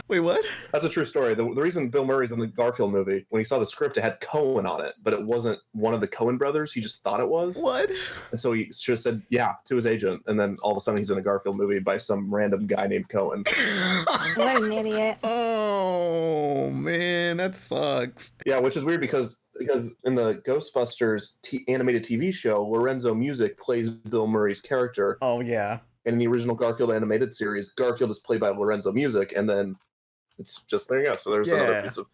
Wait, what? That's a true story. The reason Bill Murray's in the Garfield movie, when he saw the script, it had Cohen on it, but it wasn't one of the Cohen brothers. He just thought it was. What? And so he just said, yeah, to his agent. And then all of a sudden he's in a Garfield movie by some random guy named Cohen. What an idiot. Oh, man, that sucks. Yeah, which is weird because in the Ghostbusters animated TV show, Lorenzo Music plays Bill Murray's character. Oh, yeah. And in the original Garfield animated series, Garfield is played by Lorenzo Music, and then it's just, there you go. So there's another piece of...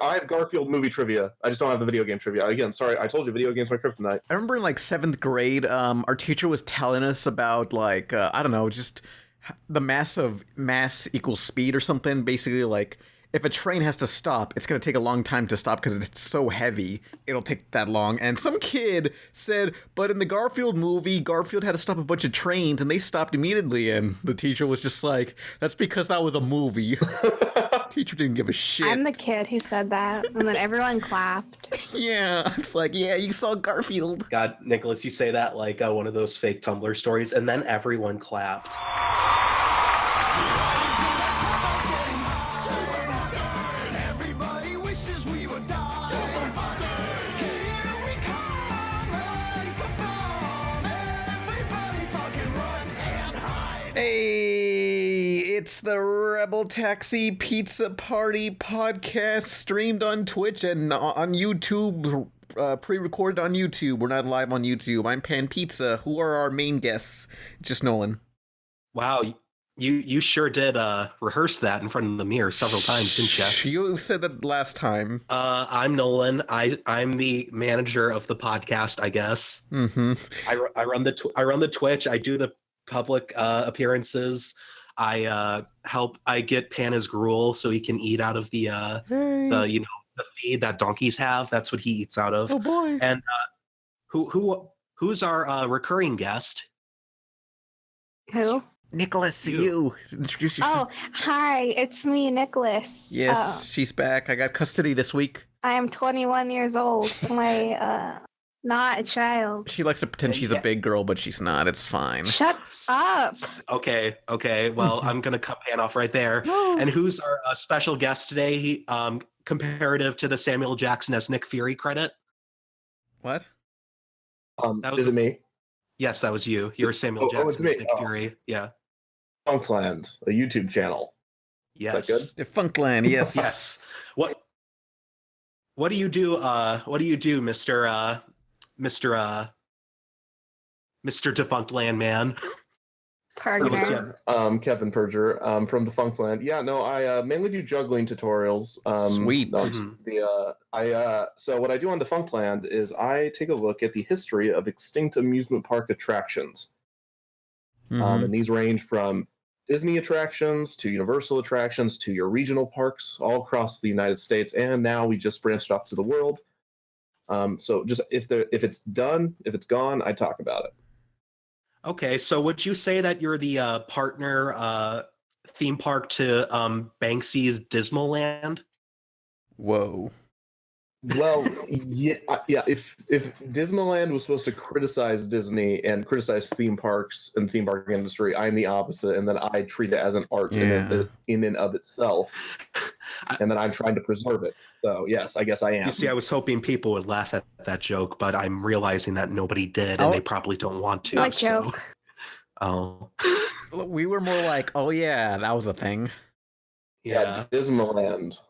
I have Garfield movie trivia. I just don't have the video game trivia. Again, sorry, I told you video games my kryptonite. I remember in, like, 7th grade, our teacher was telling us about, like, I don't know, just the mass equals speed or something. Basically, like, if a train has to stop, it's going to take a long time to stop because it's so heavy. It'll take that long. And some kid said, but in the Garfield movie, Garfield had to stop a bunch of trains and they stopped immediately. And the teacher was just like, that's because that was a movie. Teacher didn't give a shit. I'm the kid who said that, and then everyone clapped. Yeah, it's like, yeah, you saw Garfield. God, Nicholas, you say that like one of those fake Tumblr stories, and then everyone clapped. Hey, it's the RebelTaxi Pizza Party podcast streamed on Twitch and on YouTube, pre-recorded on YouTube. We're not live on YouTube. I'm Pan Pizza. Who are our main guests? It's just Nolan. Wow, you sure did rehearse that in front of the mirror several times, didn't you? You said that last time. I'm Nolan. I'm the manager of the podcast, I guess. Mm-hmm. I run the Twitch. I do the public appearances. I get Pan his gruel so he can eat out of the the feed that donkeys have. That's what he eats out of. Oh boy. And who's our recurring guest? Who? Nicholas, you. Introduce yourself. Oh, hi, it's me, Nicholas. Yes, she's back. I got custody this week. I am 21 years old. I'm not a child. She likes to pretend she's a big girl, but she's not. It's fine. Shut up. Okay. Well, I'm going to cut Pan off right there. And who's our special guest today? He, comparative to the Samuel Jackson as Nick Fury credit? What? Is it me? Yes, that was you. You're Samuel Jackson as Nick Fury. Yeah. Defunctland, a YouTube channel. Yes. Is that good? Defunctland, yes. Yes. What do you do? What do you do, Mr. Defunctland man? Perjurer. Kevin Perjurer, from Defunctland. Yeah, no, I mainly do juggling tutorials. Sweet. So what I do on Defunctland is I take a look at the history of extinct amusement park attractions. And these range from Disney attractions to Universal attractions to your regional parks all across the United States, and now we just branched off to the world. So just if it's done, if it's gone, I talk about it. Okay, so would you say that you're the partner theme park to Banksy's Dismaland? Whoa. Well, yeah. If Dismaland was supposed to criticize Disney and criticize theme parks and the theme park industry, I'm the opposite, and then I treat it as an art in and of itself, and then I'm trying to preserve it. So yes, I guess I am. You see, I was hoping people would laugh at that joke, but I'm realizing that nobody did, and they probably don't want to. What joke? Oh. We were more like, oh yeah, that was a thing. Yeah, Dismaland.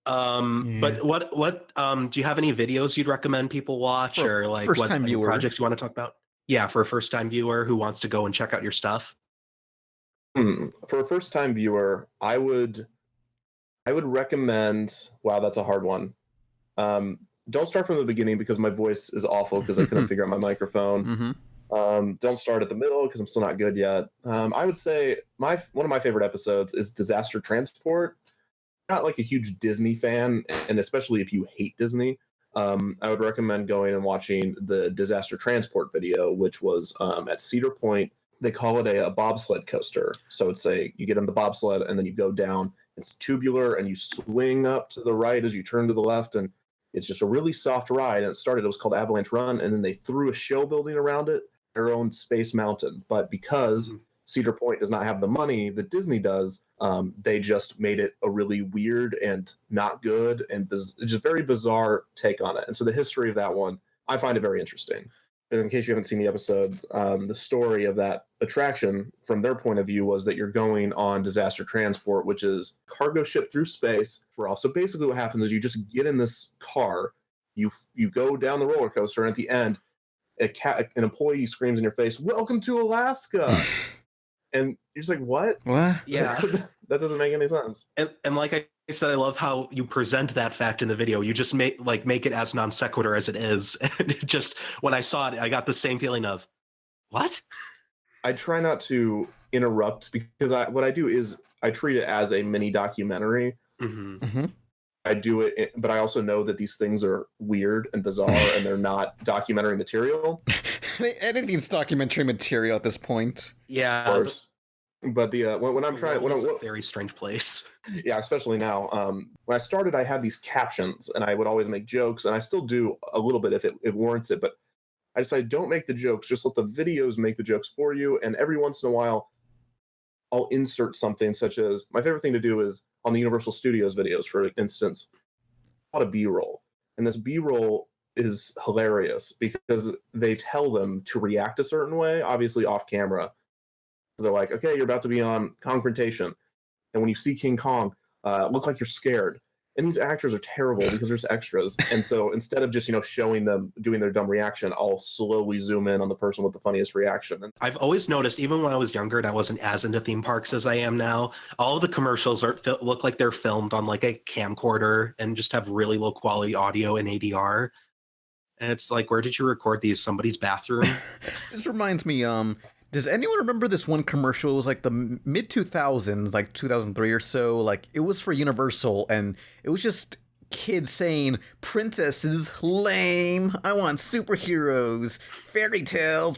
But what do you have any videos you'd recommend people watch, or like what projects you want to talk about? Yeah, for a first-time viewer who wants to go and check out your stuff. For a first-time viewer, I would recommend. Wow, that's a hard one. Don't start from the beginning because my voice is awful because I couldn't figure out my microphone. Don't start at the middle because I'm still not good yet. I would say one of my favorite episodes is Disaster Transport. Not like a huge Disney fan, and especially if you hate Disney, I would recommend going and watching the Disaster Transport video, which was at Cedar Point. They call it a bobsled coaster. So it's you get on the bobsled and then you go down. It's tubular and you swing up to the right as you turn to the left, and it's just a really soft ride. And it was called Avalanche Run, and then they threw a show building around it, their own Space Mountain. But because Cedar Point does not have the money that Disney does. They just made it a really weird and not good and just very bizarre take on it. And so the history of that one, I find it very interesting. And in case you haven't seen the episode, the story of that attraction from their point of view was that you're going on disaster transport, which is cargo ship through space for all. So basically what happens is you just get in this car, you go down the roller coaster, and at the end, an employee screams in your face, "Welcome to Alaska." And you're just like, what? What? Yeah. That doesn't make any sense. And like I said, I love how you present that fact in the video. You just make it as non sequitur as it is. And it just, when I saw it, I got the same feeling of, what? I try not to interrupt because what I do is I treat it as a mini documentary. Mm-hmm. Mm-hmm. I do it, but I also know that these things are weird and bizarre and they're not documentary material. Anything's documentary material at this point. Yeah. Of course. But when I'm trying, it's a very strange place. Yeah, especially now. When I started, I had these captions, and I would always make jokes, and I still do a little bit if it warrants it. But I decided, don't make the jokes; just let the videos make the jokes for you. And every once in a while, I'll insert something, such as my favorite thing to do is on the Universal Studios videos, for instance, a lot of B-roll, and this B-roll is hilarious because they tell them to react a certain way, obviously off camera. So they're like, okay, you're about to be on confrontation. And when you see King Kong, look like you're scared. And these actors are terrible because there's extras. And so instead of just, showing them doing their dumb reaction, I'll slowly zoom in on the person with the funniest reaction. I've always noticed, even when I was younger and I wasn't as into theme parks as I am now, all of the commercials look like they're filmed on like a camcorder and just have really low quality audio and ADR. And it's like, where did you record these? Somebody's bathroom? This reminds me, does anyone remember this one commercial? It was like the mid 2000s, like 2003 or so. Like it was for Universal, and it was just kids saying, "Princesses, lame. I want superheroes, fairy tales."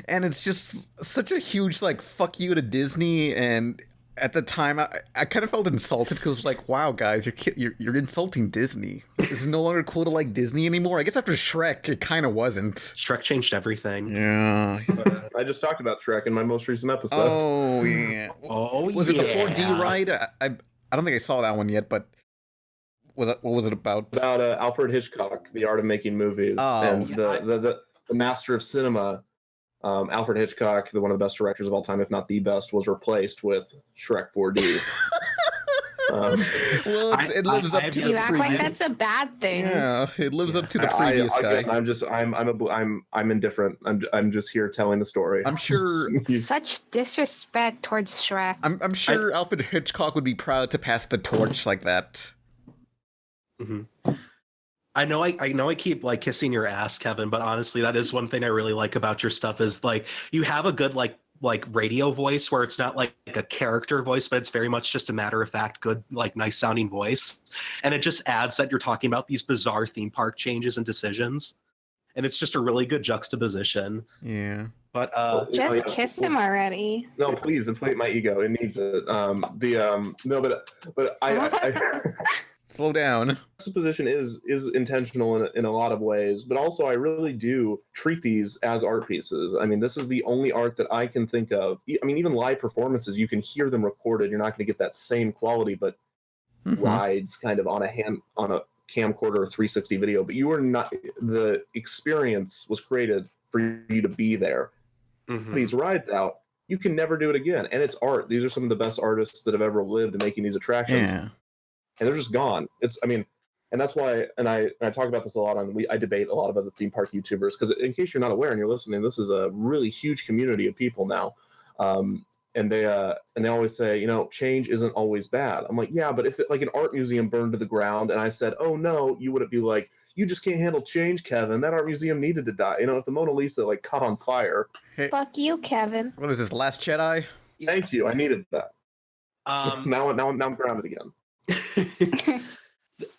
And it's just such a huge like fuck you to Disney. And at the time, I kind of felt insulted because like, wow, guys, you're insulting Disney. It's no longer cool to like Disney anymore. I guess after Shrek, it kind of wasn't. Shrek changed everything. Yeah. I just talked about Shrek in my most recent episode. Oh yeah. Was it the 4D ride? I don't think I saw that one yet, but what was it about? About Alfred Hitchcock, the art of making movies, and the master of cinema. Alfred Hitchcock, one of the best directors of all time, if not the best, was replaced with Shrek 4D. Well, it lives up to you the act previous. like that's a bad thing. Yeah, it lives up to the previous guy. I'm indifferent. I'm just here telling the story. I'm sure. Such disrespect towards Shrek. I'm sure Alfred Hitchcock would be proud to pass the torch like that. Mm-hmm. I know I keep like kissing your ass, Kevin, but honestly, that is one thing I really like about your stuff is like you have a good like radio voice where it's not like a character voice, but it's very much just a matter of fact, good, like nice sounding voice. And it just adds that you're talking about these bizarre theme park changes and decisions. And it's just a really good juxtaposition. Yeah. But just kiss him already. No, please inflate my ego. It needs it. But I Slow down. Juxtaposition is intentional in a lot of ways, but also I really do treat these as art pieces. I mean, this is the only art that I can think of. I mean, even live performances, you can hear them recorded. You're not going to get that same quality, but rides kind of on a camcorder or 360 video. But you are not. The experience was created for you to be there. mm-hmm. These rides out, you can never do it again, and it's art. These are some of the best artists that have ever lived in making these attractions. Yeah. And they're just gone. And that's why, and I talk about this a lot I debate a lot of other theme park YouTubers, because in case you're not aware and you're listening, this is a really huge community of people now. And they always say, change isn't always bad. I'm like, yeah, but if like an art museum burned to the ground and I said, oh no, you wouldn't be like, you just can't handle change, Kevin. That art museum needed to die. If the Mona Lisa like caught on fire. Hey, Fuck you, Kevin. what is this, Last Jedi? Thank you. I needed that. Now I'm grounded again.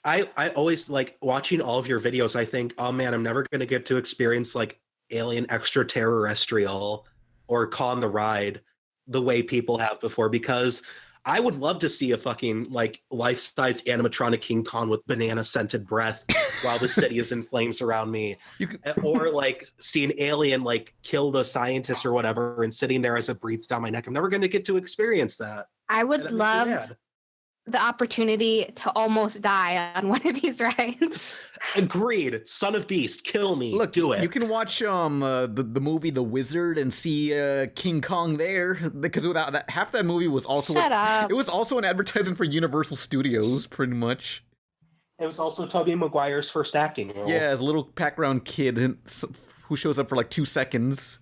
I always like watching all of your videos. I think, oh man, I'm never going to get to experience like Alien Extraterrestrial or Con the Ride the way people have before, because I would love to see a fucking like life-sized animatronic King Kong with banana scented breath while the city is in flames around me. Or like see an alien like kill the scientist or whatever and sitting there as it breathes down my neck. I'm never going to get to experience that. I would love the opportunity to almost die on one of these rides. Agreed. Son of Beast, kill me. Look, do it. You can watch the movie The Wizard and see King Kong there, because without that, half that movie was also up. It was also an advertisement for Universal Studios, pretty much. It was also Tobey Maguire's first acting role. Yeah, as a little background kid who shows up for like 2 seconds.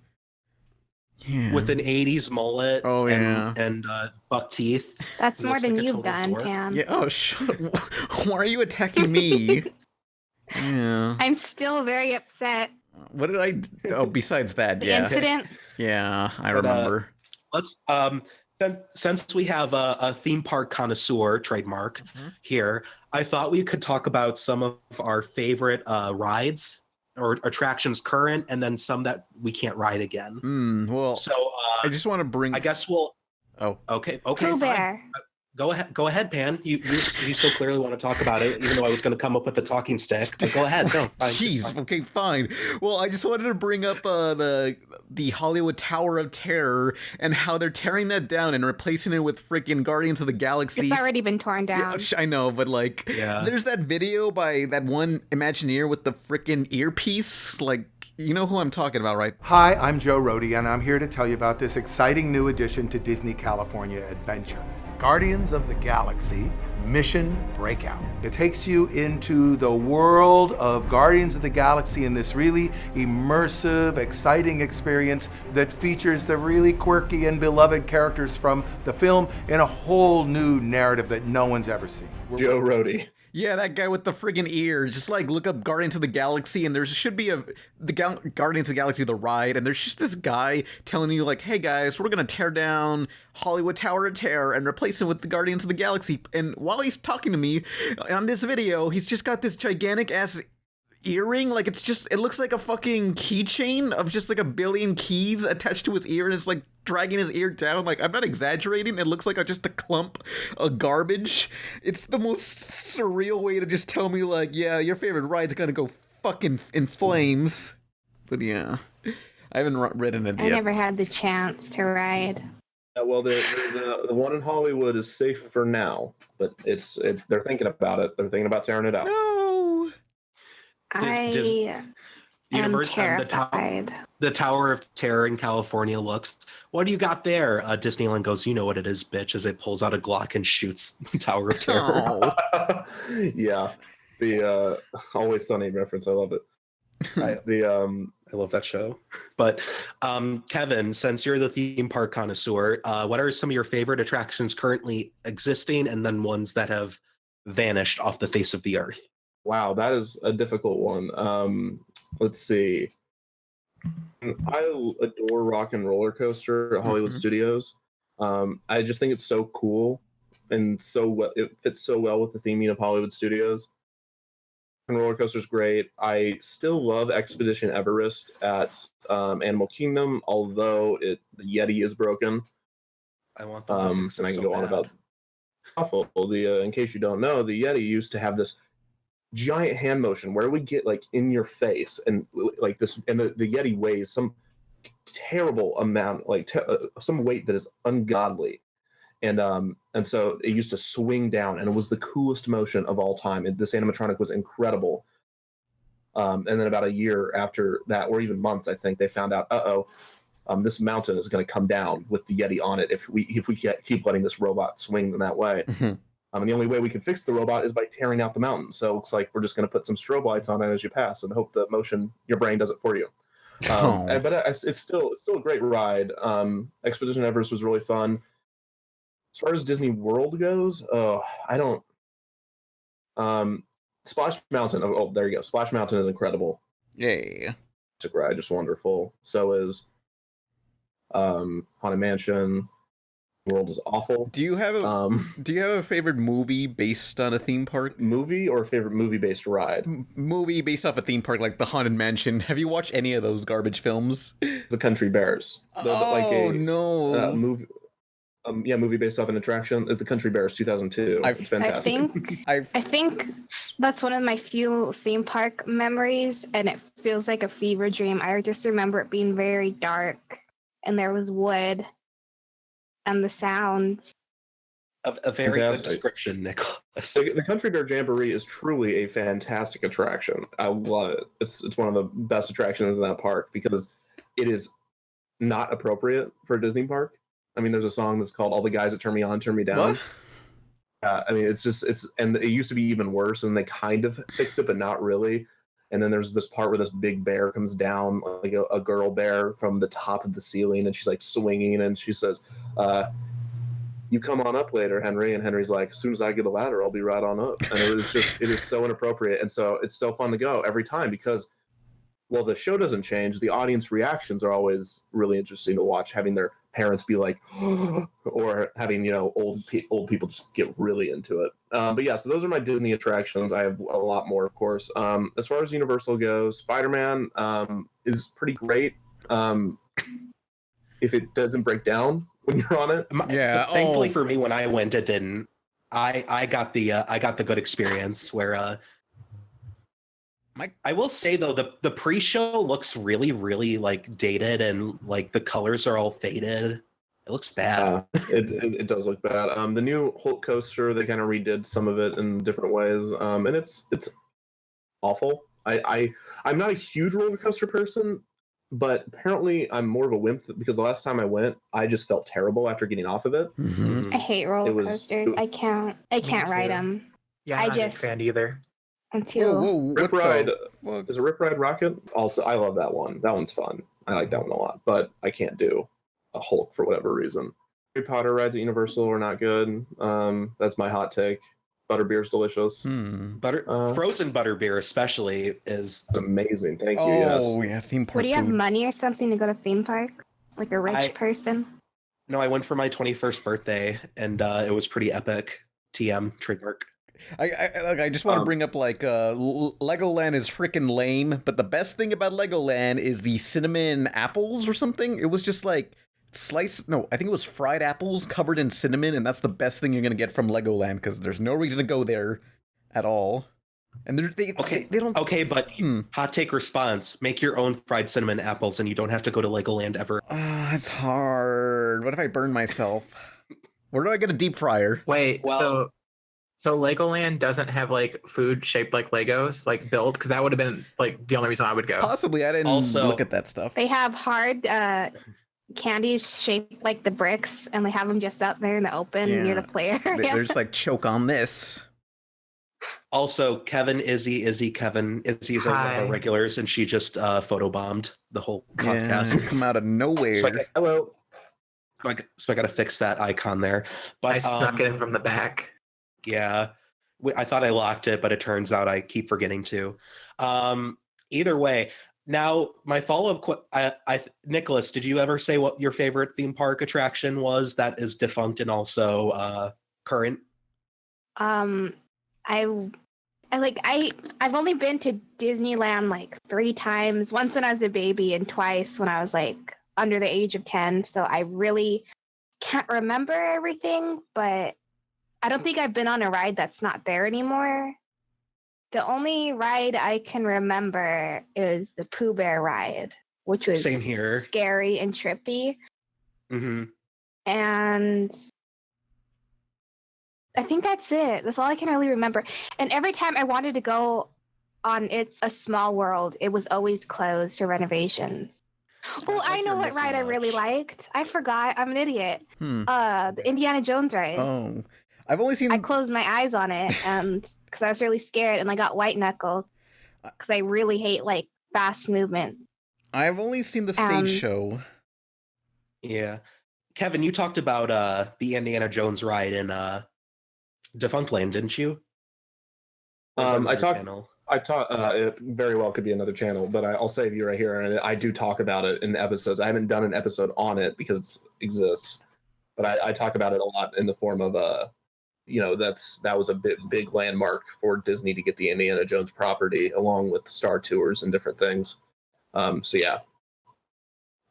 Yeah. With an 80s mullet and buck teeth. That's more than you've done, Pam. Yeah, why are you attacking me? Yeah. I'm still very upset. What did I... Oh, besides that, the incident? Yeah, I remember. Let's... Since we have a theme park connoisseur trademark here, I thought we could talk about some of our favorite rides or attractions current, and then some that we can't ride again. Well, so I just want to bring. I guess we'll. Oh, okay. Pooh Bear. Go ahead, Pan. You so clearly want to talk about it, even though I was going to come up with the talking stick. But go ahead. No, jeez. Okay, fine. Well, I just wanted to bring up the Hollywood Tower of Terror and how they're tearing that down and replacing it with freaking Guardians of the Galaxy. It's already been torn down. Yeah, I know, but like, there's that video by that one Imagineer with the freaking earpiece, like. You know who I'm talking about, right? Hi, I'm Joe Rohde, and I'm here to tell you about this exciting new addition to Disney California Adventure, Guardians of the Galaxy Mission Breakout. It takes you into the world of Guardians of the Galaxy in this really immersive, exciting experience that features the really quirky and beloved characters from the film in a whole new narrative that no one's ever seen. Joe Rohde. Yeah, that guy with the friggin' ear. Just like look up Guardians of the Galaxy, and there should be Guardians of the Galaxy the ride, and there's just this guy telling you like, "Hey guys, we're gonna tear down Hollywood Tower of Terror and replace it with the Guardians of the Galaxy." And while he's talking to me on this video, he's just got this gigantic ass earring. Like it looks like a fucking keychain of just like a billion keys attached to his ear, and it's like dragging his ear down. Like, I'm not exaggerating. It looks like just a clump of garbage. It's the most surreal way to just tell me like, yeah, your favorite ride's gonna go fucking in flames. But yeah, I haven't ridden it yet. I never had the chance to ride. Well, the one in Hollywood is safe for now, but it's they're thinking about it. They're thinking about tearing it out. No. I am terrified. The Tower of Terror in California looks. What do you got there? Disneyland goes, you know what it is, bitch, as it pulls out a Glock and shoots the Tower of Terror. Oh. Yeah. The Always Sunny reference. I love it. I love that show. But Kevin, since you're the theme park connoisseur, what are some of your favorite attractions currently existing and then ones that have vanished off the face of the earth? Wow, that is a difficult one. Let's see. I adore Rock and Roller Coaster at Hollywood Studios. I just think it's so cool and it fits so well with the theming of Hollywood Studios. Rock and Roller Coaster is great. I still love Expedition Everest at Animal Kingdom, although the Yeti is broken. I want and I can go on about awful. In case you don't know, the Yeti used to have this giant hand motion where we get like in your face and like this, and the Yeti weighs some terrible amount, like some weight that is ungodly, and so it used to swing down, and it was the coolest motion of all time. This animatronic was incredible. And then about a year after that, or even months, I think they found out, this mountain is going to come down with the Yeti on it if we keep letting this robot swing in that way. And the only way we can fix the robot is by tearing out the mountain. So it looks like we're just going to put some strobe lights on it as you pass and hope the motion, your brain does it for you. But it's still a great ride. Expedition Everest was really fun. As far as Disney World goes, I don't. Splash Mountain. Oh, there you go. Splash Mountain is incredible. Yay! It's a ride, just wonderful. So is Haunted Mansion. World is awful. Do you have a favorite movie based on a theme park? Movie or a favorite movie based ride? Movie based off a theme park, like the Haunted Mansion. Have you watched any of those garbage films? The Country Bears. No. Movie. movie based off an attraction is The Country Bears 2002. It's fantastic. I think that's one of my few theme park memories, and it feels like a fever dream. I just remember it being very dark, and there was wood, and the sounds. A very good description, Nicholas. The Country Bear Jamboree is truly a fantastic attraction. I love it. It's one of the best attractions in that park because it is not appropriate for a Disney park. I mean, there's a song that's called "All the Guys That Turn Me On, Turn Me Down." I mean, and it used to be even worse, and they kind of fixed it, but not really. And then there's this part where this big bear comes down, like a girl bear from the top of the ceiling, and she's like swinging, and she says, "You come on up later, Henry." And Henry's like, "As soon as I get a ladder, I'll be right on up." And it is so inappropriate. And so it's so fun to go every time because, well, the show doesn't change. The audience reactions are always really interesting to watch, having their parents be like, or having, old people just get really into it. But yeah, so those are my Disney attractions. I have a lot more, of course. As far as Universal goes, Spider-Man is pretty great. If it doesn't break down when you're on it. Yeah. Thankfully for me, when I went, it didn't. I got the good experience where I will say though, the pre-show looks really, really like dated and like the colors are all faded. It looks bad. It does look bad. The new Hulk coaster, they kind of redid some of it in different ways, and it's awful. I'm not a huge roller coaster person, but apparently I'm more of a wimp because the last time I went, I just felt terrible after getting off of it. Mm-hmm. I hate roller coasters. I can't ride them. Yeah, I'm not a fan either. Until Rip Ride is a Rip Ride Rocket. Also, I love that one. That one's fun. I like that one a lot, but I can't do a Hulk for whatever reason. Harry Potter rides at Universal are not good. That's my hot take. Butterbeer's delicious. Frozen butterbeer especially is amazing. Thank you. Yes. Yeah, theme park. Would you have money or something to go to theme park, like a rich person? No, I went for my 21st birthday, and it was pretty epic. TM trademark. I just want to bring up Legoland is freaking lame, but the best thing about Legoland is the cinnamon apples or something. It was just like I think it was fried apples covered in cinnamon, and that's the best thing you're gonna get from Legoland because there's no reason to go there at all. And they don't. Okay, but hot take response: make your own fried cinnamon apples, and you don't have to go to Legoland ever. It's hard. What if I burn myself? Where do I get a deep fryer? Wait, so Legoland doesn't have like food shaped like Legos, like built, because that would have been like the only reason I would go. Possibly, I didn't look at that stuff. They have hard candies shaped like the bricks, and they have them just out there in the open near the player. They're just like, choke on this. Also, Kevin, Izzy, Kevin. Izzy's one of our regulars, and she just photobombed the whole podcast. Come out of nowhere. Hello. So I got to fix that icon there. But I snuck it in from the back. Yeah, I thought I locked it, but it turns out I keep forgetting to. Either way, now my follow-up Nicholas, did you ever say what your favorite theme park attraction was that is defunct and also current? I've only been to Disneyland like 3 times. Once when I was a baby and twice when I was like under the age of 10. So I really can't remember everything, but I don't think I've been on a ride that's not there anymore. The only ride I can remember is the Pooh Bear ride, which was same here. Scary and trippy. Mm-hmm. And I think that's it. That's all I can really remember. And every time I wanted to go on It's a Small World, it was always closed for renovations. Oh, I know what ride I really liked. I forgot. I'm an idiot. The Indiana Jones ride. Oh. I've only seen. I closed my eyes on it, and because I was really scared, and I got white knuckle because I really hate like fast movements. I've only seen the stage show. Yeah, Kevin, you talked about the Indiana Jones ride in Defunctland, didn't you? I talked. It very well could be another channel, but I'll save you right here, and I do talk about it in episodes. I haven't done an episode on it because it exists, but I talk about it a lot in the form of that was a big landmark for Disney to get the Indiana Jones property along with Star Tours and different things. So yeah.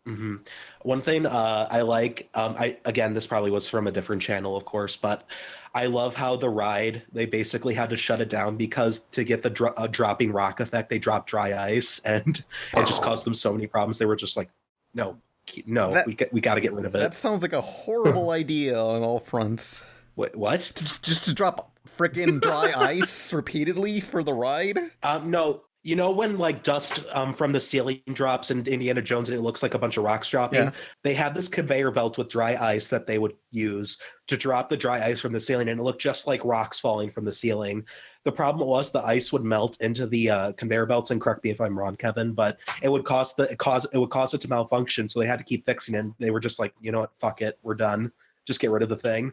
Mm-hmm. One thing I like, this probably was from a different channel, of course, but I love how the ride, they basically had to shut it down because to get the dropping rock effect, they dropped dry ice, and it just caused them so many problems. They were just like, no, we got to get rid of it. That sounds like a horrible idea on all fronts. What? Just to drop freaking dry ice repeatedly for the ride? No. You know when like dust from the ceiling drops in Indiana Jones and it looks like a bunch of rocks dropping? Yeah. They had this conveyor belt with dry ice that they would use to drop the dry ice from the ceiling, and it looked just like rocks falling from the ceiling. The problem was the ice would melt into the conveyor belts, and correct me if I'm wrong, Kevin, but it would cause it to malfunction, so they had to keep fixing it. They were just like, you know what, fuck it, we're done. Just get rid of the thing.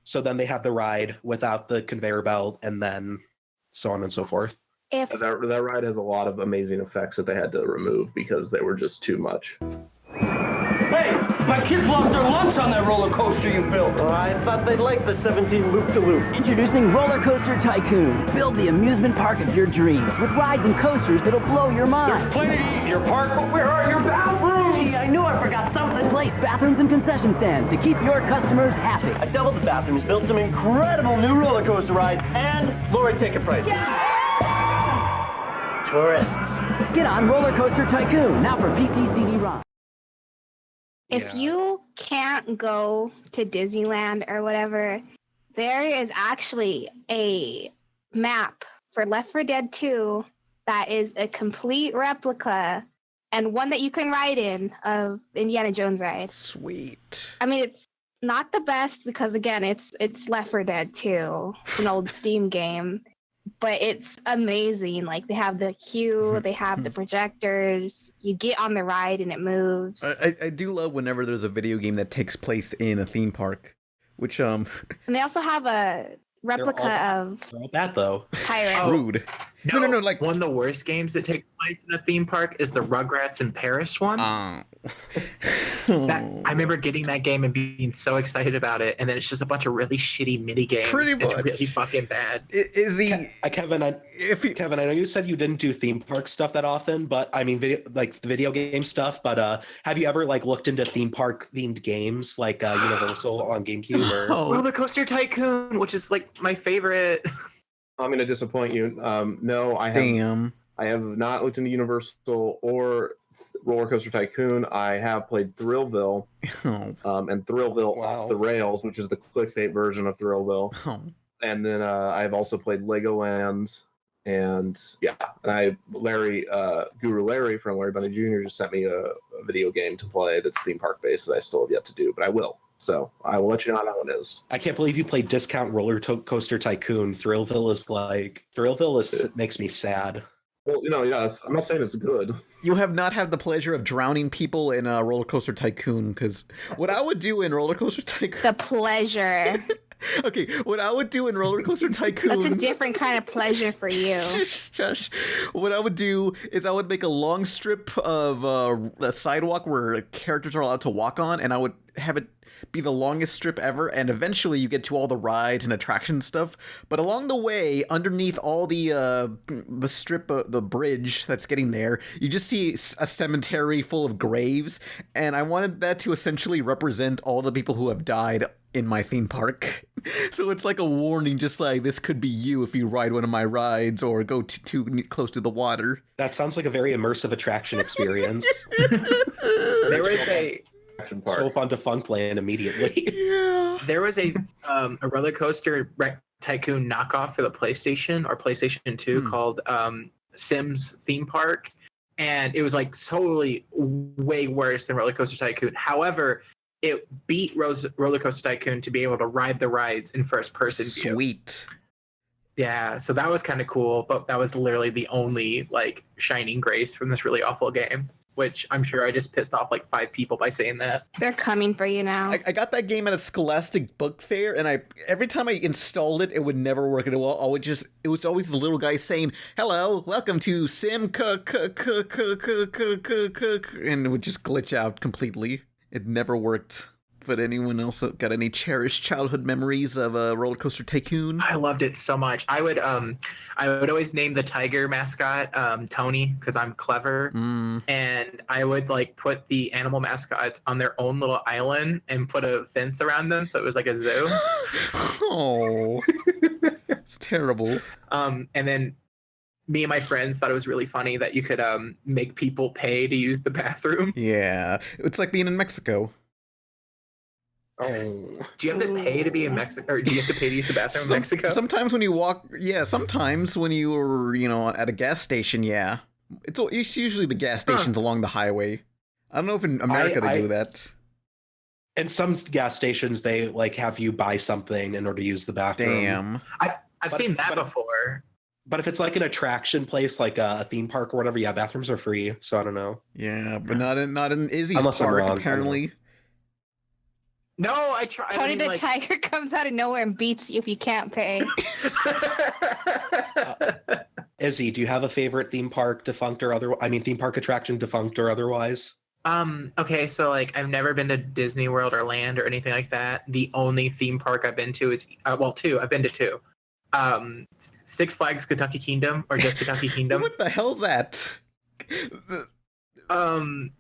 So then they had the ride without the conveyor belt, and then so on and so forth. That ride has a lot of amazing effects that they had to remove because they were just too much. Hey, my kids lost their lunch on that roller coaster you built. Oh, I thought they'd like the 17 loop-de-loop. Introducing Roller Coaster Tycoon. Build the amusement park of your dreams with rides and coasters that'll blow your mind. There's plenty to eat in your park, but where are your bathrooms? Gee, I knew I forgot something. Place bathrooms and concession stands to keep your customers happy. I doubled the bathrooms, built some incredible new roller coaster rides, and lowered ticket prices. Yeah! Tourists. Get on Roller Coaster Tycoon, now for PC CD-ROM. If you can't go to Disneyland or whatever, there is actually a map for Left 4 Dead 2 that is a complete replica and one that you can ride in of Indiana Jones ride. Sweet. I mean, it's not the best because, again, it's Left 4 Dead 2, an old Steam game. But it's amazing. Like, they have the queue, they have the projectors, you get on the ride and it moves. I do love whenever there's a video game that takes place in a theme park, which And they also have a replica of they're all bad though. Pirate. Rude. No, like one of the worst games that take place in a theme park is the Rugrats in Paris one. I remember getting that game and being so excited about it, and then it's just a bunch of really shitty mini games. Pretty much. It's really fucking bad. Izzy, Kevin, I know you said you didn't do theme park stuff that often, but I mean, video game stuff. But have you ever like looked into theme park themed games like Universal on GameCube or Roller Coaster Tycoon, which is like my favorite? I'm going to disappoint you. No, I have not looked into Universal or Roller Coaster Tycoon. I have played Thrillville, and Thrillville Off the Rails, which is the clickbait version of Thrillville. And then I've also played Legoland, and Guru Larry from Larry Bunny Jr. just sent me a video game to play that's theme park based that I still have yet to do, but I will. So I will let you know how that one is. I can't believe you played Discount Roller Coaster Tycoon. Thrillville makes me sad. Well, I'm not saying it's good. You have not had the pleasure of drowning people in a Roller Coaster Tycoon, because what I would do in Roller Coaster Tycoon... The pleasure. Okay, what I would do in Roller Coaster Tycoon... That's a different kind of pleasure for you. Shush. What I would do is I would make a long strip of a sidewalk where characters are allowed to walk on, and I would have it be the longest strip ever, and eventually you get to all the rides and attraction stuff. But along the way, underneath all the strip, the bridge that's getting there, you just see a cemetery full of graves, and I wanted that to essentially represent all the people who have died in my theme park. So it's like a warning, just like, this could be you if you ride one of my rides or go too close to the water. That sounds like a very immersive attraction experience. There was a park. Show up on Defunctland immediately. Yeah. There was a Roller Coaster Tycoon knockoff for the PlayStation or PlayStation 2 called Sims Theme Park, and it was like totally way worse than Roller Coaster Tycoon. However, it beat Roller Coaster Tycoon to be able to ride the rides in first person view. Sweet. Yeah, so that was kind of cool, but that was literally the only like shining grace from this really awful game, which I'm sure I just pissed off like 5 people by saying that. They're coming for you now. I got that game at a Scholastic book fair, and every time I installed it, it would never work at all. It was always the little guy saying, "Hello, welcome to Sim," and it would just glitch out completely. It never worked. But anyone else got any cherished childhood memories of Roller Coaster Tycoon? I loved it so much. I would always name the tiger mascot Tony because I'm clever, and I would like put the animal mascots on their own little island and put a fence around them so it was like a zoo. Oh, it's terrible. And then me and my friends thought it was really funny that you could make people pay to use the bathroom. Yeah, it's like being in Mexico. Oh. Do you have to pay to be in Mexico, or do you have to pay to use the bathroom in Mexico? Sometimes when you walk, sometimes when you were, at a gas station, yeah. It's usually the gas stations along the highway. I don't know if in America they do that. In some gas stations, they like have you buy something in order to use the bathroom. Damn. I've seen that before. But if it's like an attraction place, like a theme park or whatever, yeah, bathrooms are free. So I don't know. Yeah, but not in Izzy's Unless I'm park, wrong, apparently. No, I try. Tony the Tiger comes out of nowhere and beats you if you can't pay. Izzy, do you have a favorite theme park, defunct or other? I mean, theme park attraction, defunct or otherwise? Okay, so like I've never been to Disney World or Land or anything like that. The only theme park I've been to is two. I've been to two. Six Flags Kentucky Kingdom or just Kentucky Kingdom. What the hell's that?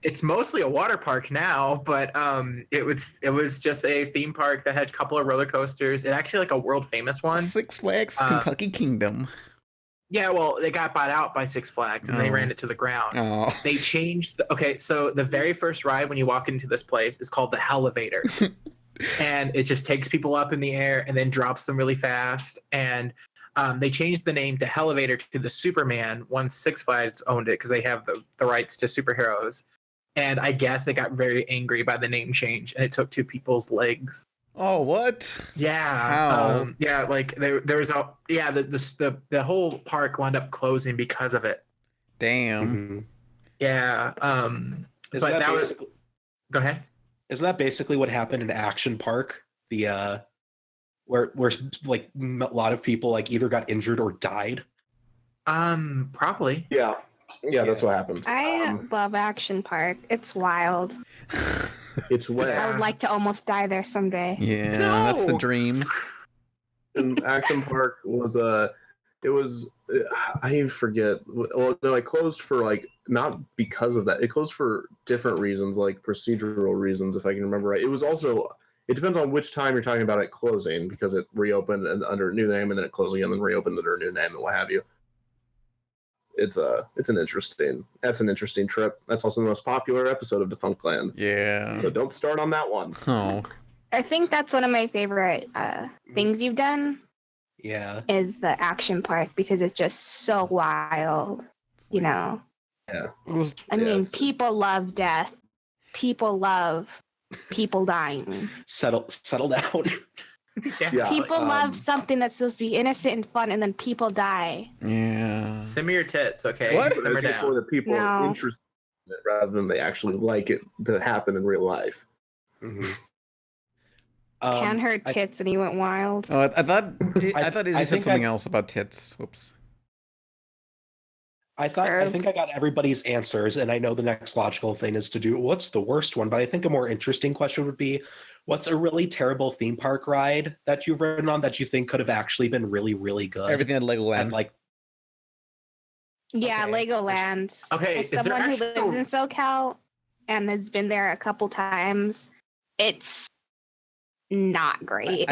It's mostly a water park now, but it was just a theme park that had a couple of roller coasters. It actually like a world famous one. Six Flags Kentucky Kingdom. Yeah, well, they got bought out by Six Flags and they ran it to the ground. Oh. They changed so the very first ride when you walk into this place is called the Hellevator. And it just takes people up in the air and then drops them really fast. And they changed the name to Hellevator to the Superman once Six Flags owned it because they have the rights to superheroes. And I guess they got very angry by the name change and it took two people's legs. Oh, what? Yeah. How? Yeah, like there was the whole park wound up closing because of it. Damn. Mm-hmm. Yeah. Is but that that basically, go ahead. Isn't that basically what happened in Action Park? The where like a lot of people like either got injured or died. Probably. Yeah, that's what happened. I love Action Park. It's wild. It's wet. I would like to almost die there someday. Yeah, that's the dream. And Action Park was I forget. Well, no, it closed for like not because of that. It closed for different reasons, like procedural reasons, if I can remember right. It was also. It depends on which time you're talking about it closing, because it reopened under a new name and then it closed again, and then reopened under a new name and what have you. That's an interesting trip. That's also the most popular episode of Defunctland. Yeah. So don't start on that one. Oh. I think that's one of my favorite things you've done. Yeah. Is the Action Park because it's just so wild, Yeah. I mean, people love death. People love people dying. Settle down. Yeah. People love something that's supposed to be innocent and fun, and then people die. Yeah. Simmer your tits, okay? What? Simmer down. For the people No. interested in it rather than they actually like it to happen in real life. Mm-hmm. Can her tits, and he went wild. Oh, I thought Izzy said something I- else about tits. Whoops. I think I got everybody's answers, and I know the next logical thing is to do what's the worst one, but I think a more interesting question would be, what's a really terrible theme park ride that you've ridden on that you think could have actually been really, really good? Everything at Legoland. And like, Yeah, Okay. Legoland. Okay, As is there someone who actual- lives in SoCal and has been there a couple times, it's not great.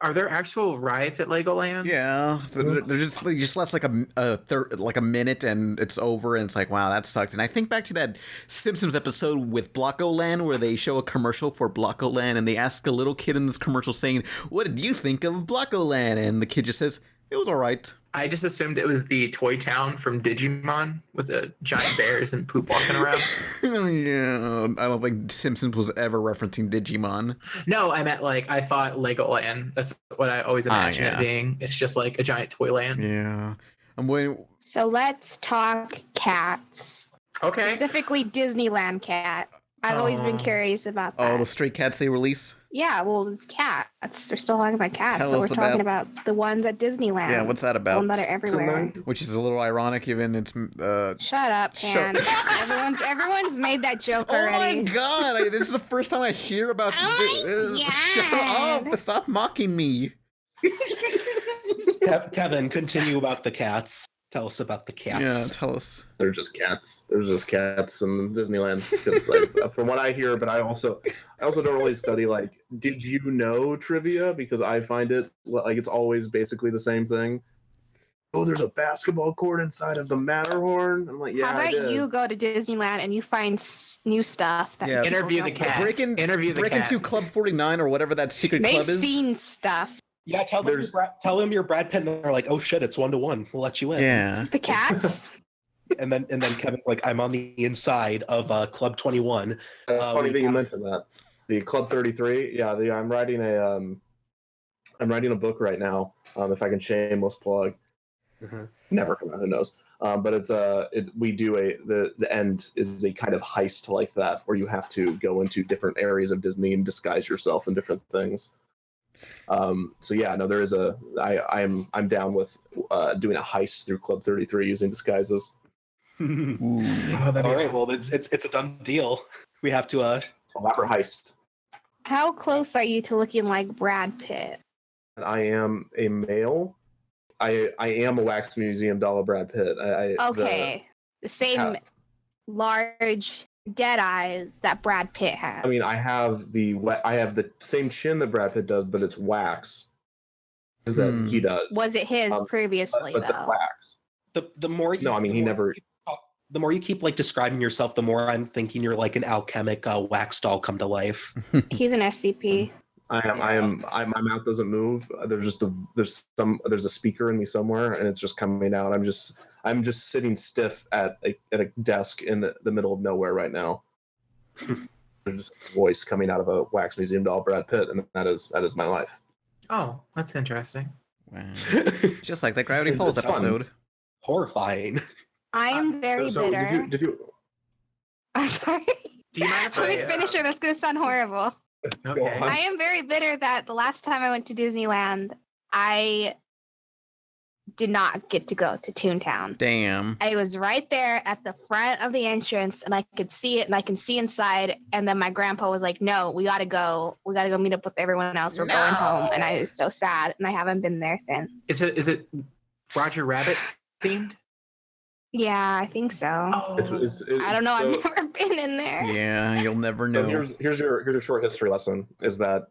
Are there actual rides at Legoland? Yeah, they're just last like a minute and it's over, and it's like, wow, that sucked. And I think back to that Simpsons episode with Blockoland where they show a commercial for Blockoland and they ask a little kid in this commercial saying, "What did you think of Blockoland?" And the kid just says, "It was all right." I just assumed it was the toy town from Digimon with the giant bears and poop walking around. Yeah, I don't think Simpsons was ever referencing Digimon. No, I meant I thought Legoland. That's what I always imagine yeah. it being. It's just like a giant toy land. Yeah, I'm waiting. So let's talk cats. Okay. Specifically Disneyland cat. I've always been curious about that. Oh, the stray cats they release. Yeah, well, it's cats. We're still talking about cats, Tell but we're us talking about the ones at Disneyland. Yeah, what's that The about? ones that are everywhere. Which is a little ironic, given it's. Shut up, Pan. everyone's made that joke already. Oh my god! This is the first time I hear about. Shut up! Stop mocking me. Kevin, continue about the cats. Tell us about the cats. Yeah, tell us. They're just cats. There's just cats in Disneyland. Because, like, from what I hear, but I also don't really study like, did you know trivia? Because I find it like it's always basically the same thing. Oh, there's a basketball court inside of the Matterhorn. I'm like, yeah. How about you go to Disneyland and you find new stuff? That Interview the cats. Interview the cats. Break into Club 49 or whatever that secret club is. They've seen stuff. Yeah, tell them you're Brad Pitt, and they're like, "Oh shit, it's 1-to-1. We'll let you in." Yeah. The cats. and then Kevin's like, "I'm on the inside of Club 21." That's funny that you mentioned that. The Club 33. Yeah, I'm writing a book right now. If I can shameless plug. Never come out. Who knows? But it's we do the end is a kind of heist like that, where you have to go into different areas of Disney and disguise yourself in different things. So yeah, no, there is I'm down with doing a heist through Club 33 using disguises. All right, well, it's a done deal. We have to elaborate heist. How close are you to looking like Brad Pitt? I am a male. I am a wax museum doll of Brad Pitt. The same large dead eyes that Brad Pitt has. I mean, I have the same chin that Brad Pitt does, but it's wax. That he does. Was it his previously but though? The wax. The more you, no, I mean he never. The more you keep like describing yourself, the more I'm thinking you're like an alchemic wax doll come to life. He's an SCP. My mouth doesn't move. There's a speaker in me somewhere, and it's just coming out. I'm just sitting stiff at a desk in the middle of nowhere right now. There's just a voice coming out of a wax museum doll, Brad Pitt, and that is my life. Oh, that's interesting. Wow. Just like that Gravity Falls episode. Horrifying. I am very bitter. Did you? I'm sorry. Do you mind if Let me finish her. That's gonna sound horrible. Okay. I am very bitter that the last time I went to Disneyland, I did not get to go to Toontown. Damn. I was right there at the front of the entrance, and I could see it, and I can see inside. And then my grandpa was like, "No, we gotta go. We gotta go meet up with everyone else. We're going home." And I was so sad, and I haven't been there since. Is it Roger Rabbit themed? Yeah, I think so. Oh. I don't know. I've never been in there. Yeah, you'll never know. So here's your short history lesson. Is that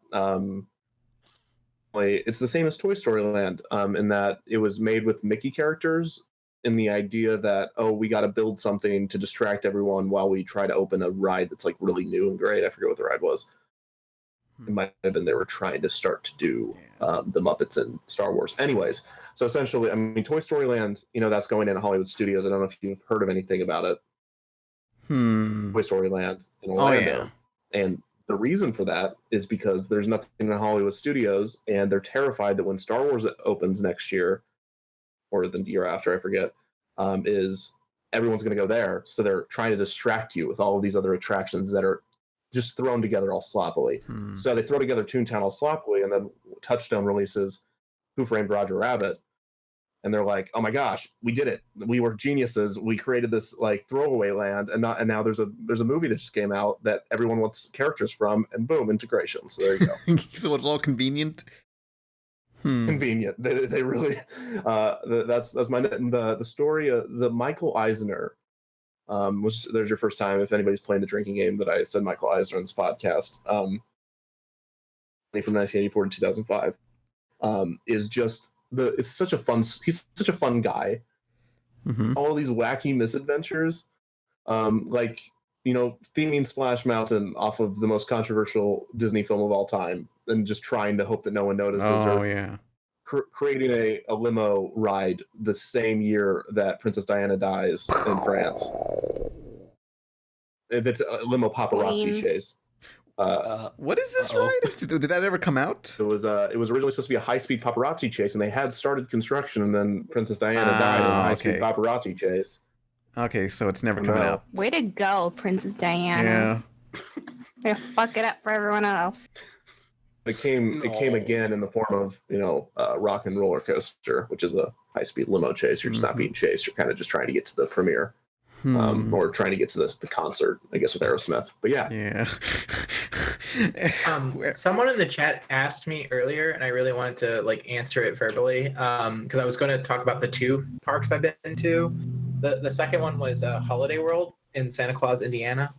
it's the same as Toy Story Land, in that it was made with Mickey characters, in the idea that we got to build something to distract everyone while we try to open a ride that's like really new and great. I forget what the ride was. It might have been they were trying to start to do the Muppets and Star Wars. Anyways, so essentially, I mean, Toy Story Land, that's going in Hollywood Studios. I don't know if you've heard of anything about it. Toy Story Land in Orlando. Yeah. And the reason for that is because there's nothing in Hollywood Studios, and they're terrified that when Star Wars opens next year, or the year after, I forget, is everyone's going to go there. So they're trying to distract you with all of these other attractions that are just thrown together all sloppily. So they throw together Toontown all sloppily, and then Touchstone releases Who Framed Roger Rabbit, and they're like, "Oh my gosh, we did it! We were geniuses. We created this like throwaway land, and now there's a movie that just came out that everyone wants characters from, and boom, integration." So there you go. So it's all convenient. Convenient. They really. That's the story. The Michael Eisner. Which there's your first time if anybody's playing the drinking game that I said Michael Eisner in this podcast. From 1984 to 2005, is just he's such a fun guy. All these wacky misadventures, theming Splash Mountain off of the most controversial Disney film of all time, and just trying to hope that no one notices. Creating a limo ride the same year that Princess Diana dies in France. It's a limo paparazzi chase. What is this ride? Did that ever come out? It was originally supposed to be a high-speed paparazzi chase, and they had started construction, and then Princess Diana died in a high-speed paparazzi chase. Okay, so it's never coming out. Way to go, Princess Diana. Yeah. You're gonna fuck it up for everyone else. It came again in the form of, Rock and Roller Coaster, which is a high-speed limo chase. You're just not being chased. You're kind of just trying to get to the premiere. Or trying to get to the concert, I guess, with Aerosmith. But yeah. Someone in the chat asked me earlier, and I really wanted to answer it verbally, because I was going to talk about the 2 parks I've been to. The second one was Holiday World in Santa Claus, Indiana.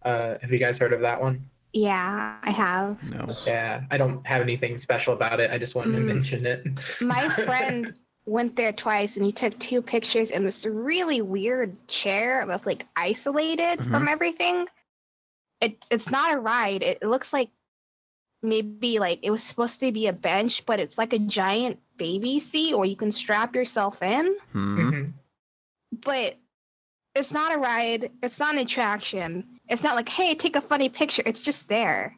Have you guys heard of that one? Yeah, I have. No. Yeah, I don't have anything special about it. I just wanted to mention it. My friend went there twice, and he took 2 pictures in this really weird chair that's isolated from everything. It's not a ride. It looks like maybe it was supposed to be a bench, but it's like a giant baby seat, or you can strap yourself in. But it's not a ride. It's not an attraction. It's not hey, take a funny picture. It's just there.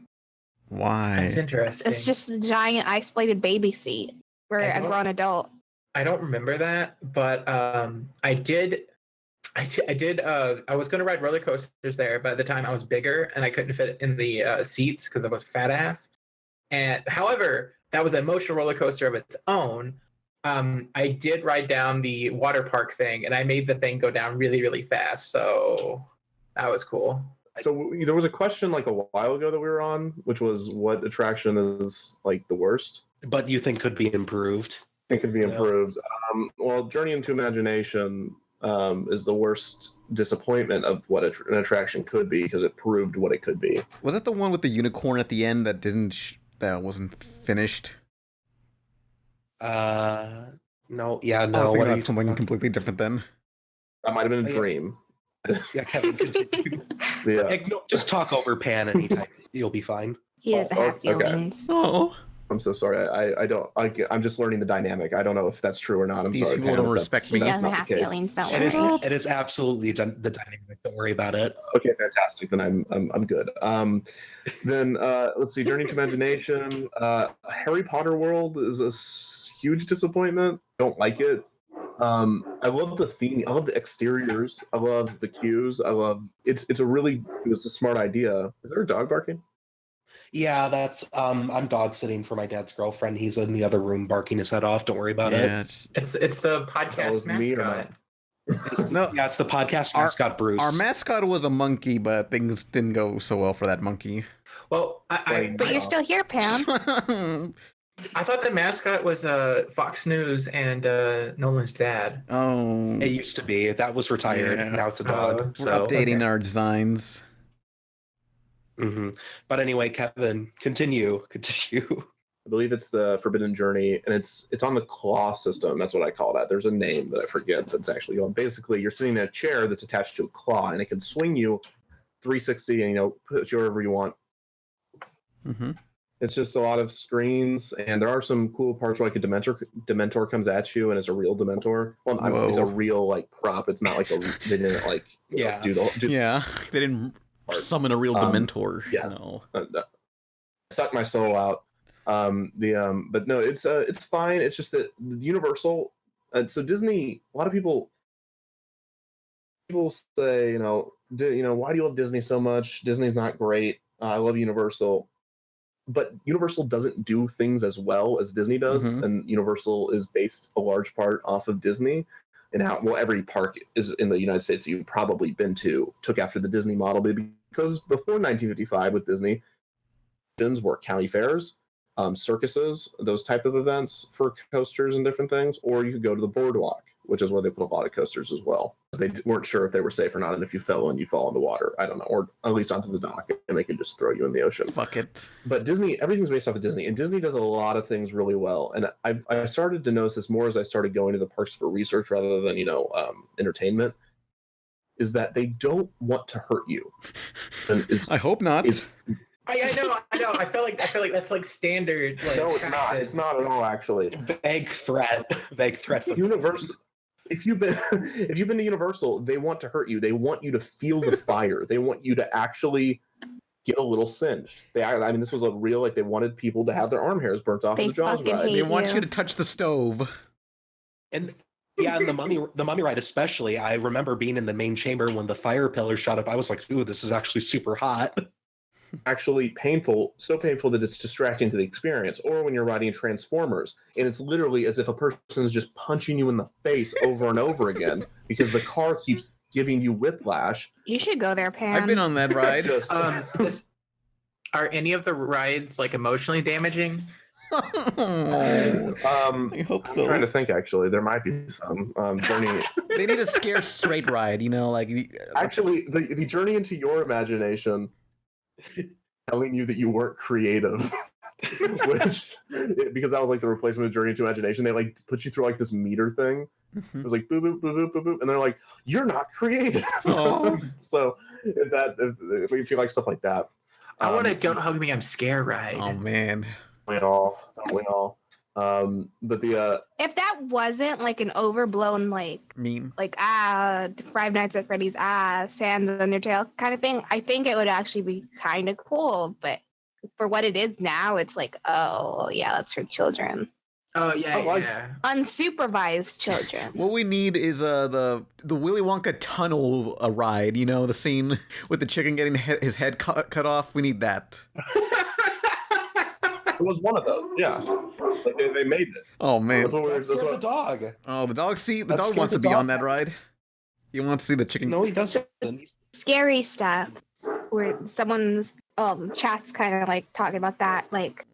Why? That's interesting. It's just a giant isolated baby seat for a grown adult. I don't remember that, but I did. I was going to ride roller coasters there, but at the time I was bigger and I couldn't fit in the seats because I was fat ass. And however, that was an emotional roller coaster of its own. I did ride down the water park thing, and I made the thing go down really, really fast. So that was cool. So there was a question a while ago that we were on, which was what attraction is the worst, but you think could be improved. It could be improved. Well, Journey into Imagination is the worst disappointment of what an attraction could be, because it proved what it could be. Was it the one with the unicorn at the end that that wasn't finished? No. Yeah, no. I was thinking about something completely different then. That might have been a dream. Yeah, Kevin, continue. Just talk over Pan anytime. You'll be fine. He doesn't have feelings. Okay. Oh. I'm so sorry. I'm just learning the dynamic. I don't know if that's true or not. These sorry. people don't respect me. He doesn't have feelings. Don't worry. It is absolutely the dynamic. Don't worry about it. Okay, fantastic. Then I'm good. Then let's see. Journey to Imagination. Harry Potter World is a huge disappointment. Don't like it. I love the theme. I love the exteriors. I love the queues. It was a smart idea. Is there a dog barking? Yeah, that's I'm dog sitting for my dad's girlfriend. He's in the other room barking his head off. Don't worry about it. It's the podcast mascot. It's the podcast mascot, Bruce. Our mascot was a monkey, but things didn't go so well for that monkey. Well, but you're still here, Pam. I thought the mascot was Fox News and Nolan's dad. Oh, it used to be. That was retired. Yeah. Now it's a dog. We're updating our designs. But anyway, Kevin, continue. I believe it's the Forbidden Journey, and it's on the claw system. That's what I call that. There's a name that I forget that's actually going. Basically, you're sitting in a chair that's attached to a claw, and it can swing you 360 and put you wherever you want. It's just a lot of screens, and there are some cool parts where a Dementor comes at you, and it's a real Dementor. Well, it's a real prop. It's not they didn't they didn't summon a real Dementor. Yeah, no. Suck my soul out. But no, it's fine. It's just that Universal. So Disney. A lot of people say, why do you love Disney so much? Disney's not great. I love Universal. But Universal doesn't do things as well as Disney does, and Universal is based a large part off of Disney. And every park is in the United States you've probably been to took after the Disney model, because before 1955 with Disney, were county fairs, circuses, those type of events for coasters and different things, or you could go to the boardwalk, which is where they put a lot of coasters as well. They weren't sure if they were safe or not, and if you fell in, you fall in the water. I don't know, or at least onto the dock, and they could just throw you in the ocean. Fuck it. But Disney, everything's based off of Disney, and Disney does a lot of things really well. And I started to notice this more as I started going to the parks for research rather than entertainment. Is that they don't want to hurt you. I hope not. I know. I feel like that's standard. No, it's not. It's not at all. Actually, vague threat. Universal. If you've been to Universal, they want to hurt you. They want you to feel the fire. They want you to actually get a little singed. This was a real they wanted people to have their arm hairs burnt off in the Jaws ride. They want you to touch the stove. And and the mummy ride especially. I remember being in the main chamber when the fire pillar shot up. I was like, "Ooh, this is actually super hot." actually painful, so painful that it's distracting to the experience. Or when you're riding Transformers, and it's literally as if a person is just punching you in the face over and over again because the car keeps giving you whiplash. You should go there, Pam. I've been on that ride. Are any of the rides like emotionally damaging? I hope so. I'm trying to think. Actually, there might be some journey. They need a scare straight ride, you know, like. Actually, the journey into your imagination, telling you that you weren't creative, which because that was like the replacement of Journey into Imagination. They like put you through like this meter thing. Mm-hmm. It was like boop boop boop boop boop boop, and they're like, "You're not creative." Oh. So if you feel like stuff like that, I want to Don't Hug Me, I'm Scared ride. Oh man. Don't we all? But the if that wasn't like an overblown meme, like Five Nights at Freddy's Sans Undertale kind of thing, I think it would actually be kind of cool. But for what it is now, it's like, oh yeah, that's for children. Oh yeah. Unsupervised children. What we need is the Willy Wonka tunnel ride. You know, the scene with the chicken getting his head cut off. We need that. It was one of those, yeah. Like they made it. Oh man, that's what the dog. Oh, the dog. See, the dog wants to be on that ride. He wants to see the chicken. No, he doesn't. Scary stuff where someone's chat's kind of like talking about that, like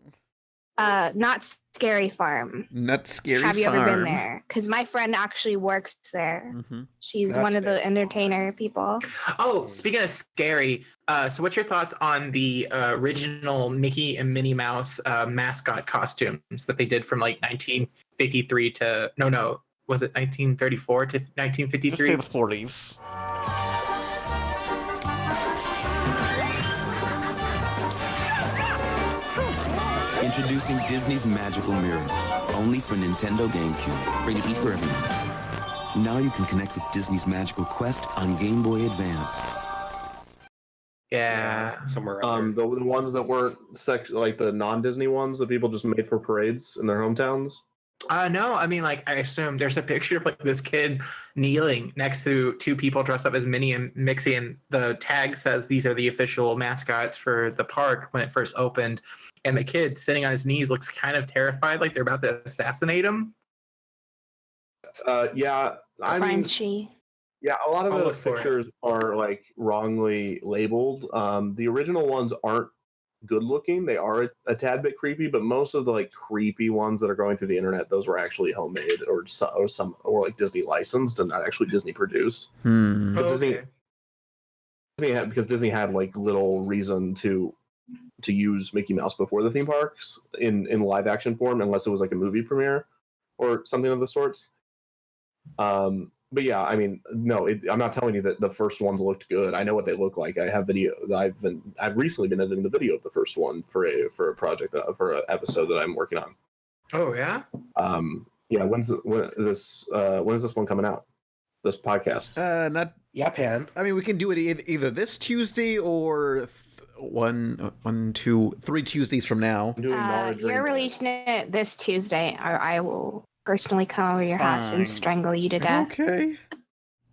Not Scary Farm. Not Scary Farm. Have you ever been there? Because my friend actually works there. Mm-hmm. She's one of the entertainer people. Oh, speaking of scary, so what's your thoughts on the original Mickey and Minnie Mouse mascot costumes that they did from like 1953 to was it 1934 to 1953? Just say the 40s. Introducing Disney's Magical Mirror, only for Nintendo GameCube. Rated E for everyone. Now you can connect with Disney's Magical Quest on Game Boy Advance. Yeah, somewhere. The ones that weren't like the non-Disney ones that people just made for parades in their hometowns. No, I mean, like, I assume there's a picture of like this kid kneeling next to two people dressed up as Minnie and Mixie, and the tag says these are the official mascots for the park when it first opened. And the kid sitting on his knees looks kind of terrified, like they're about to assassinate him. Yeah, I mean, yeah, a lot of those pictures are like wrongly labeled. The original ones aren't good looking; they are a tad bit creepy. But most of the like creepy ones that are going through the internet, those were actually homemade or like Disney licensed and not actually Disney produced. Because Disney had like little reason to use Mickey Mouse before the theme parks in live action form, unless it was like a movie premiere or something of the sorts. But yeah, I mean, no, I'm not telling you that the first ones looked good. I know what they look like. I have video. I've recently been editing the video of the first one for a project for an episode that I'm working on. Oh yeah. Yeah. When is this one coming out? This podcast? Not. Yeah, Pan. I mean, we can do it either this Tuesday or 3 Tuesdays from now. You're releasing it this Tuesday, or I will personally come over your house and strangle you to death. Okay.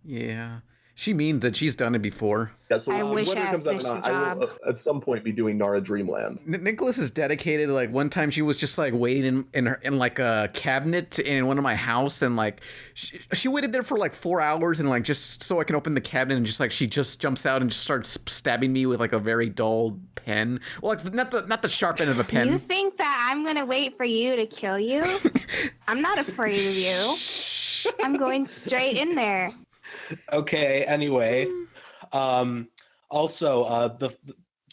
Yeah. She means that she's done it before. Yeah, so I wish I had finished the job. I will at some point be doing Nara Dreamland. Nicholas is dedicated. Like one time she was just like waiting in like a cabinet in one of my house, and like she waited there for like 4 hours, and like just so I can open the cabinet, and just like she just jumps out and just starts stabbing me with like a very dull pen. Well, like not the sharp end of a pen. You think that I'm gonna wait for you to kill you? I'm not afraid of you. I'm going straight in there. Okay, anyway. Also, the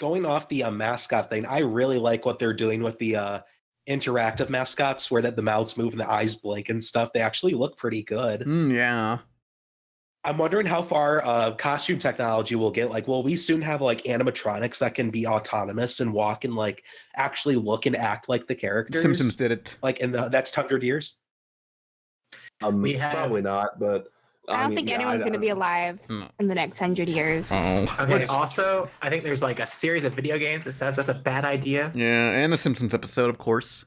going off the mascot thing, I really like what they're doing with the interactive mascots, where the mouths move and the eyes blink and stuff. They actually look pretty good. Yeah. I'm wondering how far costume technology will get. Like, will we soon have like animatronics that can be autonomous and walk and like actually look and act like the characters? Simpsons did it. Like in the next 100 years? Probably not, but I don't think anyone's going to be alive in the next 100 years. Okay, also, I think there's like a series of video games that says that's a bad idea. Yeah, and a Simpsons episode, of course.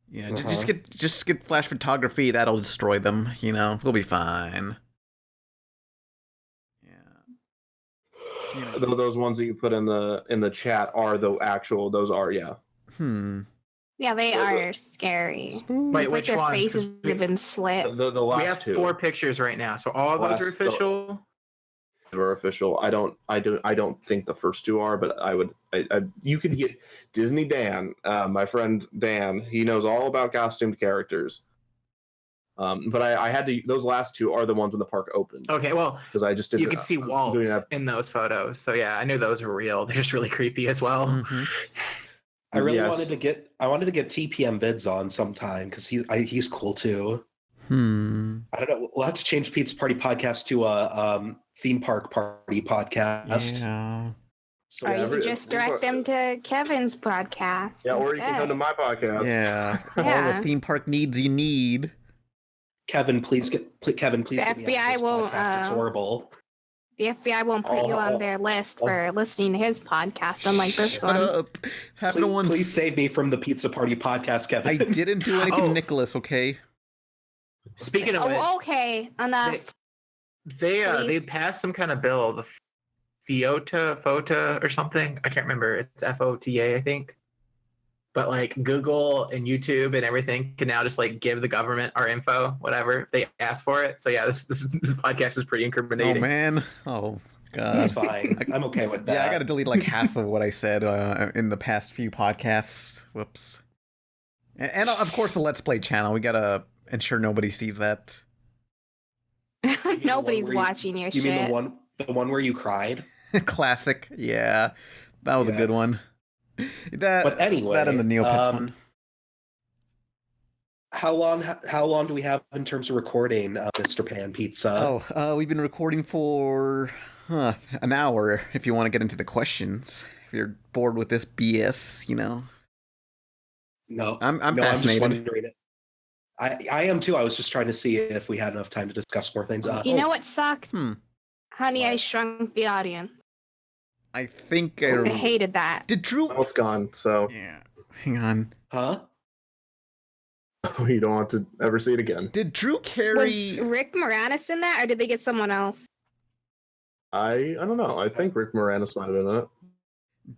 Yeah, just get flash photography. That'll destroy them. You know, we'll be fine. Yeah. Those ones that you put in the chat are the actual. Those are Yeah, they are scary. Wait, It's like which their ones? faces have been slit. the last We have two. 4 pictures right now, so all of those are official. Are official. I don't think the first 2 are, but you can get Disney Dan, my friend Dan. He knows all about costumed characters. But I had to. Those last 2 are the ones when the park opened. Okay, well, because I just did. You can see Walt in those photos, so yeah, I knew those were real. They're just really creepy as well. Mm-hmm. I really wanted to get TPM bids on sometime because he's cool too. I don't know. We'll have to change Pizza Party Podcast to a theme park party podcast. Yeah. So or you could just direct them to Kevin's podcast. Yeah, or you can come to my podcast. Yeah. All the theme park needs you need. Kevin, please get the get me FBI on won't. It's horrible. The FBI won't put you on their list for listening to his podcast, unlike this Shut one. up. Please save me from the Pizza Party podcast, Kevin. I didn't do anything, Nicholas. Okay. Speaking of which, okay, enough. They passed some kind of bill, the FOTA or something. I can't remember. It's FOTA, I think. But like Google and YouTube and everything can now just like give the government our info, whatever, if they ask for it. So yeah, this podcast is pretty incriminating. Oh man. Oh god. That's fine. I'm okay with that. Yeah, I got to delete like half of what I said in the past few podcasts. Whoops. And of course the Let's Play channel. We gotta ensure nobody sees that. Nobody's watching your shit. You mean the one where you cried? Classic. Yeah, that was a good one. But anyway, that and the Neopets one. How long do we have in terms of recording, Mr. Pan Pizza? We've been recording for an hour. If you want to get into the questions, if you're bored with this BS, No, I'm fascinated. I'm just wondering it. I am too. I was just trying to see if we had enough time to discuss more things. You know what sucked? Honey, I Shrunk the Audience. I think I hated that. Did Drew? Oh, it's gone. So yeah. Hang on. Huh? You don't want to ever see it again. Did Drew carry? Was Rick Moranis in that, or did they get someone else? I don't know. I think Rick Moranis might have been in it.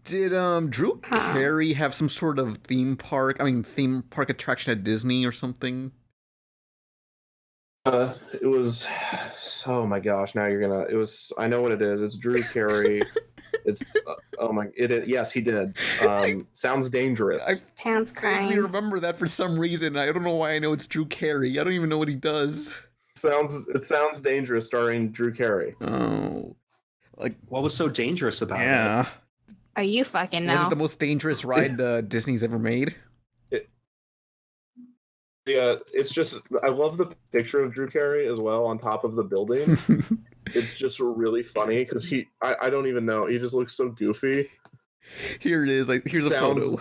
Did Drew Carey have some sort of theme park attraction at Disney or something? It was. Oh my gosh! Now you're gonna. It was. I know what it is. It's Drew Carey. It's. Oh my. Yes, he did. Sounds dangerous. Pants crying. I remember that for some reason. I don't know why I know it's Drew Carey. I don't even know what he does. It sounds dangerous, starring Drew Carey. Oh. Like what was so dangerous about it? Yeah. Are you fucking now? Was it the most dangerous ride Disney's ever made? Yeah, it's just, I love the picture of Drew Carey as well on top of the building. It's just really funny because I don't even know, he just looks so goofy. Here it is. Here's a photo.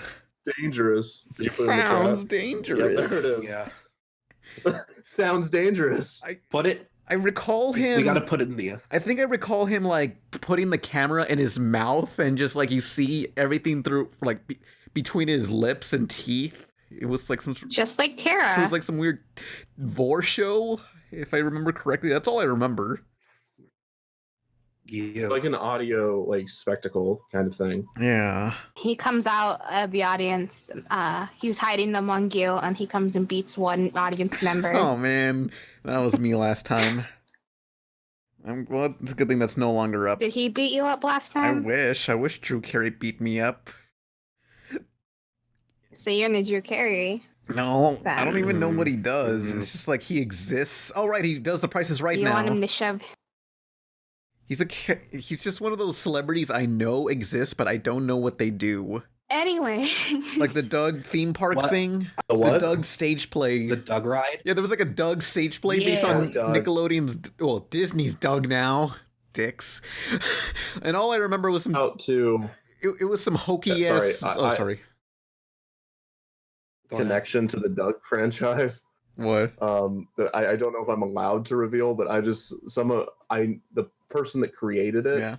Dangerous. Sounds dangerous. Yeah, there it is. Yeah. Sounds dangerous. I recall him. We gotta put it in the. I think I recall him like putting the camera in his mouth and just like you see everything through like between his lips and teeth. It was like some just like Tara. It was like some weird vor show, if I remember correctly. That's all I remember. Yeah. Like an audio like spectacle kind of thing. Yeah. He comes out of the audience. He was hiding among you, and he comes and beats one audience member. Oh man, that was me last time. Well, it's a good thing that's no longer up. Did he beat you up last time? I wish Drew Carey beat me up. So you're in a Drew Carey. No, I don't even know what he does. It's just like he exists. Oh, right, he does The Price is Right now. You want him to shove... He's just one of those celebrities I know exist, but I don't know what they do. Anyway. Like the Doug theme park thing. The Doug stage play. The Doug ride? Yeah, there was like a Doug stage play based on Nickelodeon's... Well, Disney's Doug now. Dicks. And all I remember was some... It was some hokey ass... sorry. Connection to the Doug franchise. What? I don't know if I'm allowed to reveal, but the person that created it. Yeah.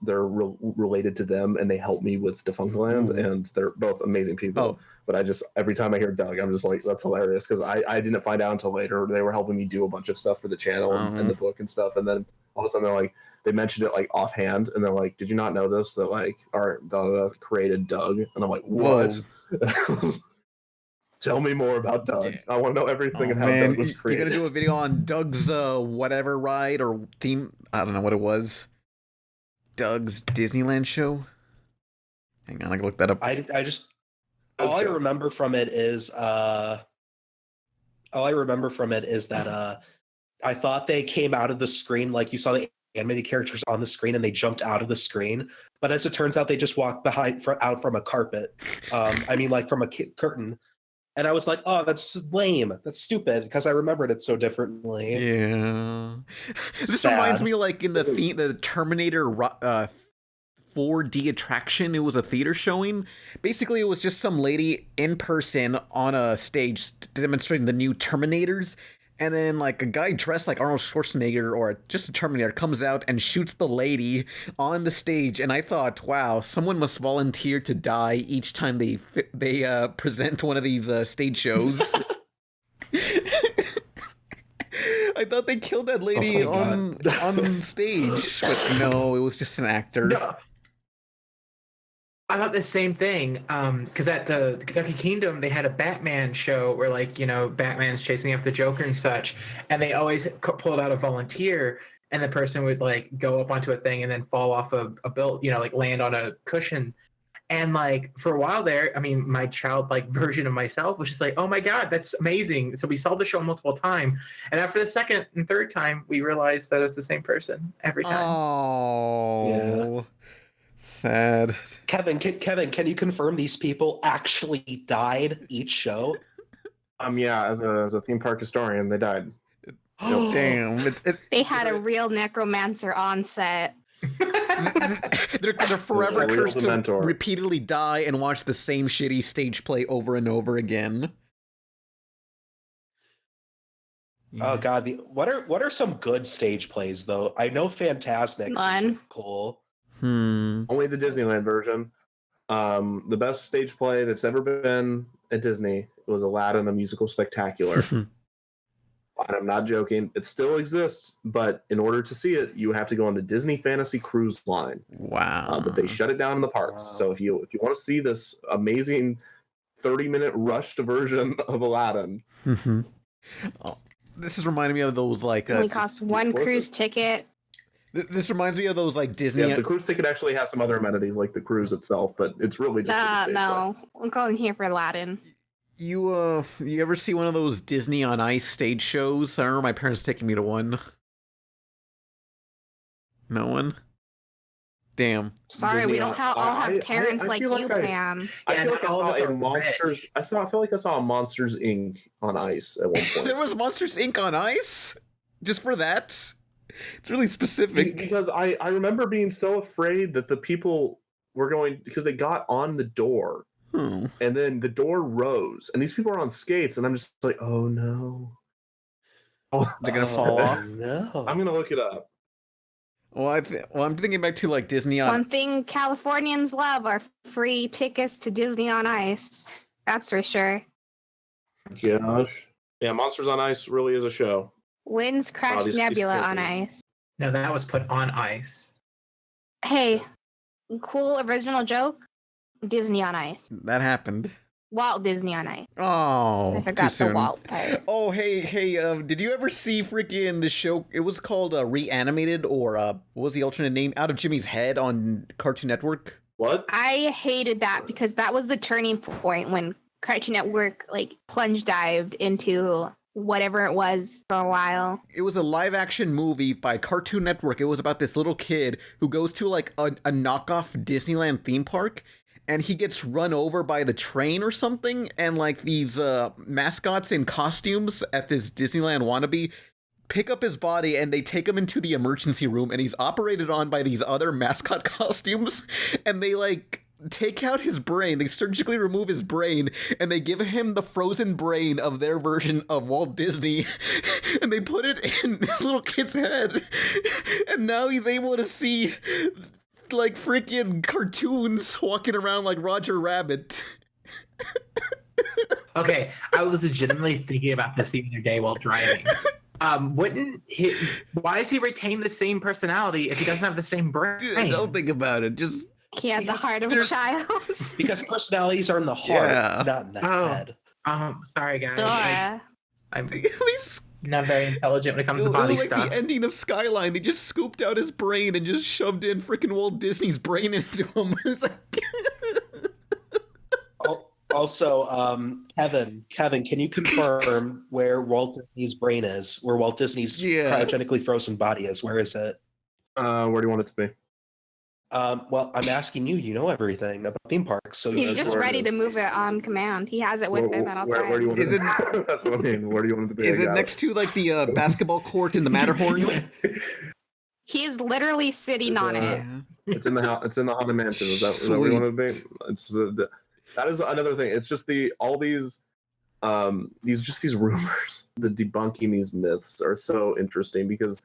They're related to them, and they help me with Defunctland, and they're both amazing people. Oh. But every time I hear Doug, I'm just like, that's hilarious because I didn't find out until later. They were helping me do a bunch of stuff for the channel and the book and stuff, and then all of a sudden they're like, they mentioned it like offhand, and they're like, "Did you not know this? That like our created Doug?" And I'm like, "What?" Tell me more about Doug. I want to know everything and how Doug was created. You're gonna do a video on Doug's whatever ride or theme? I don't know what it was. Doug's Disneyland show. Hang on, I can look that up. I just all I remember from it is that I thought they came out of the screen, like you saw the animated characters on the screen and they jumped out of the screen, but as it turns out they just walked out from a carpet. Like from a curtain. And I was like, oh, that's lame. That's stupid, because I remembered it so differently. Yeah. This reminds me, like, in the Terminator 4D attraction, it was a theater showing. Basically, it was just some lady in person on a stage demonstrating the new Terminators. And then, like, a guy dressed like Arnold Schwarzenegger or just a Terminator comes out and shoots the lady on the stage. And I thought, wow, someone must volunteer to die each time they present one of these stage shows. I thought they killed that lady on stage, but no, it was just an actor. No. I thought the same thing, because at the Kentucky Kingdom, they had a Batman show where, like, you know, Batman's chasing after Joker and such, and they always pulled out a volunteer, and the person would, like, go up onto a thing and then fall off a build, you know, like, land on a cushion. And, like, for a while there, I mean, my childlike version of myself was just like, oh, my God, that's amazing. So we saw the show multiple times, and after the second and third time, we realized that it was the same person every time. Oh. Yeah. Sad. Kevin, can you confirm these people actually died each show? Yeah, as a theme park historian, they died. Oh, damn. They had a real necromancer on set. They're forever cursed to repeatedly die and watch the same shitty stage play over and over again. Yeah. Oh God, what are some good stage plays though? I know Fantasmic is cool. Only the Disneyland version. The best stage play that's ever been at Disney was Aladdin, a musical spectacular. And I'm not joking. It still exists, but in order to see it, you have to go on the Disney Fantasy Cruise Line. Wow. But they shut it down in the parks. Wow. So if you want to see this amazing 30-minute rushed version of Aladdin. Oh, this is reminding me of those, like... It only costs one cruise ticket. This reminds me of those, like, Disney... Yeah, the cruise ticket actually has some other amenities, like the cruise itself, but it's really just no. I'm going here for Aladdin. You ever see one of those Disney on Ice stage shows? I remember my parents taking me to one. No one? Damn. Sorry, Disney, we don't all have parents like you, Pam. I feel like I saw a Monsters... I feel like I saw a Monsters, Inc. on Ice at one point. There was Monsters, Inc. on Ice? Just for that? It's really specific. Because I remember being so afraid that the people were going... Because they got on the door. And then the door rose. And these people are on skates. And I'm just like, oh, no. They're going to fall off? No. I'm going to look it up. Well, I'm thinking back to, like, Disney on... One thing Californians love are free tickets to Disney on Ice. That's for sure. Gosh. Yeah, Monsters on Ice really is a show. Winds crashed Nebula on ice. No, that was put on ice. Hey, cool original joke. Disney on Ice. That happened. Walt Disney on Ice. Oh, I forgot the Walt part. Oh, hey, did you ever see freaking the show? It was called Reanimated, or what was the alternate name? Out of Jimmy's Head on Cartoon Network. What? I hated that because that was the turning point when Cartoon Network like plunge dived into whatever it was for a while. It was a live action movie by Cartoon Network. It was about this little kid who goes to like a knockoff Disneyland theme park, and he gets run over by the train or something, and like these mascots in costumes at this Disneyland wannabe pick up his body and they take him into the emergency room, and he's operated on by these other mascot costumes, and they like take out his brain. They surgically remove his brain, and they give him the frozen brain of their version of Walt Disney, and they put it in this little kid's head, and now he's able to see like freaking cartoons walking around like Roger Rabbit. Okay, I was legitimately thinking about this the other day while driving. Wouldn't he? Why does he retain the same personality if he doesn't have the same brain? Dude, don't think about it. Just He had the heart of a child. Because personalities are in the heart, Yeah. not in the head. Sorry guys. Duh. I'm He's not very intelligent when it comes to body like stuff. the ending of Skyline. They just scooped out his brain and just shoved in freaking Walt Disney's brain into him. It's like. Also, Kevin, can you confirm where Walt Disney's brain is? Where Walt Disney's cryogenically frozen body is? Where is it? Where do you want it to be? Well, I'm asking you. You know everything about theme parks, so He's just ready to move it on command. He has it with him at all times. Where do you want Is it? That's what I mean. Where do you want it to be? Is it next to like the basketball court in the Matterhorn? He's literally sitting on it. It's in the house. It's in the Haunted Mansion. Is that where you want it to be? It's that is another thing. It's just all these rumors. The debunking these myths are so interesting because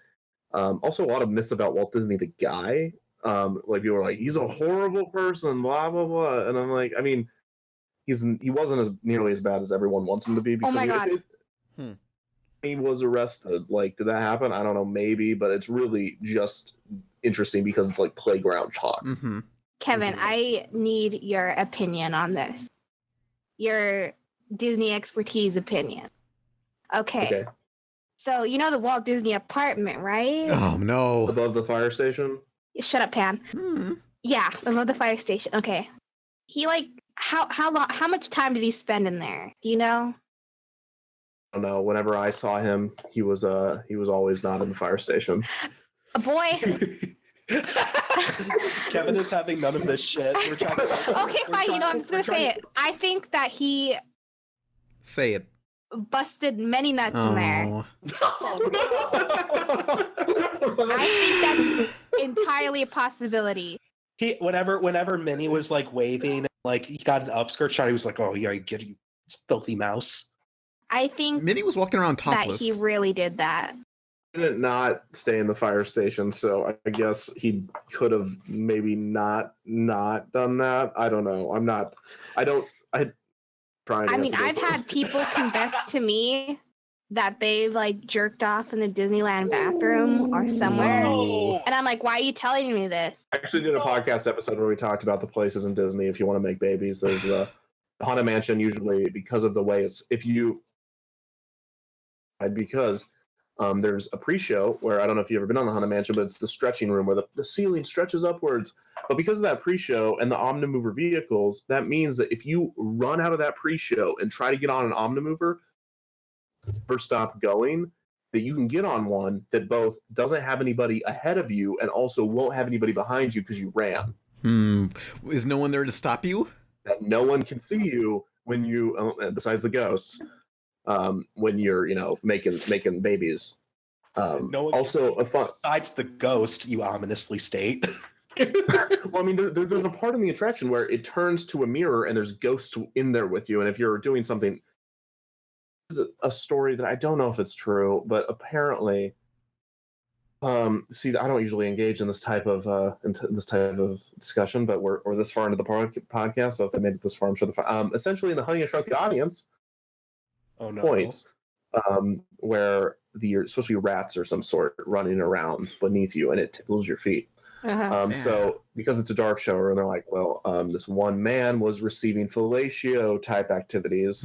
also a lot of myths about Walt Disney the guy. Like people are like, he's a horrible person, blah blah blah, and I'm like, I mean, he wasn't nearly as bad as everyone wants him to be. Because oh my god. He was arrested. Like, did that happen? I don't know, maybe, but it's really just interesting because it's like playground talk. Mm-hmm. Kevin, I need your opinion on this. Your Disney expertise opinion. Okay. So you know the Walt Disney apartment, right? Oh no! Above the fire station. Shut up, Pan. Yeah, above the fire station. Okay. He how much time did he spend in there? Do you know? I don't know. Whenever I saw him, he was always not in the fire station. A boy. Kevin is having none of this shit. Okay, fine. You know, I'm just gonna say it. I think that he say it. Busted many nuts in there. I think that's entirely a possibility. Whenever Minnie was like waving, like he got an upskirt shot, he was like, "Oh yeah, you get you filthy mouse." I think Minnie was walking around topless. That he really did that. He did not stay in the fire station, so I guess he could have maybe not done that. I don't know. I mean, I've had people confess to me that they like jerked off in the Disneyland bathroom or somewhere. And I'm like, why are you telling me this? I actually did a podcast episode where we talked about the places in Disney if you want to make babies. There's the Haunted Mansion, usually because of the way there's a pre-show where I don't know if you've ever been on the Haunted Mansion, but it's the stretching room where the ceiling stretches upwards. But because of that pre-show and the Omnimover vehicles, that means that if you run out of that pre-show and try to get on an Omnimover, first stop going, that you can get on one that both doesn't have anybody ahead of you and also won't have anybody behind you because you ran. Is no one there to stop you? That no one can see you when you, besides the ghosts, when you're, making babies. No one also, a fun. Besides the ghost, you ominously state. Well, I mean, there's a part in the attraction where it turns to a mirror and there's ghosts in there with you. And if you're doing something, this is a story that I don't know if it's true, but apparently, see, I don't usually engage in this type of discussion, but we're this far into the podcast, so if they made it this far, I'm sure essentially in the Honey I Shrunk the Audience point, where you're supposed to be rats or some sort running around beneath you, and it tickles your feet. So because it's a dark show, and they're like, well, this one man was receiving fellatio type activities.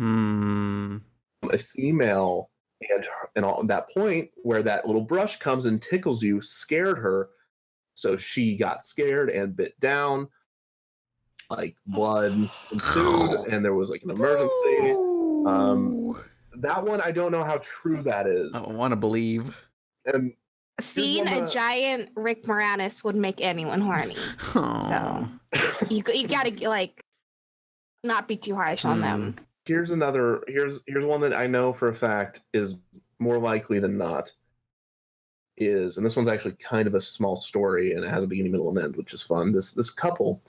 A female and on that point where that little brush comes and tickles you scared her, so she got scared and bit down. Like blood ensued, and there was like an emergency. That one I don't know how true that is. I don't want to believe. And seeing a giant Rick Moranis would make anyone horny. So you gotta like not be too harsh on them. Here's one that I know for a fact is more likely than not and this one's actually kind of a small story and it has a beginning, middle, and end, which is fun. This couple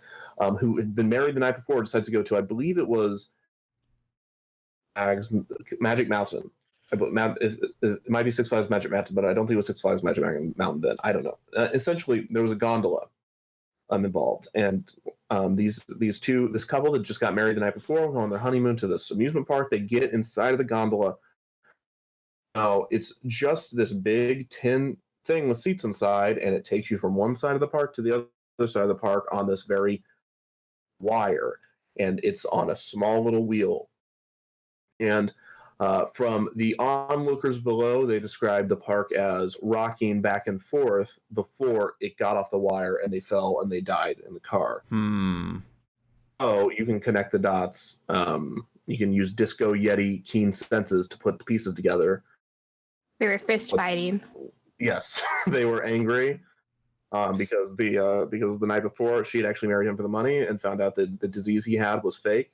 who had been married the night before decides to go to, I believe it was Magic Mountain. It might be Six Flags Magic Mountain, but I don't think it was Six Flags Magic Mountain then. I don't know. Essentially, there was a gondola involved, and this couple that just got married the night before, on their honeymoon to this amusement park. They get inside of the gondola. it's just this big tin thing with seats inside, and it takes you from one side of the park to the other side of the park on this very wire, and it's on a small little wheel. And from the onlookers below, they described the park as rocking back and forth before it got off the wire and they fell and they died in the car. Oh, you can connect the dots. You can use Disco Yeti keen senses to put the pieces together. They were fist fighting. Yes, they were angry because the night before she had actually married him for the money and found out that the disease he had was fake.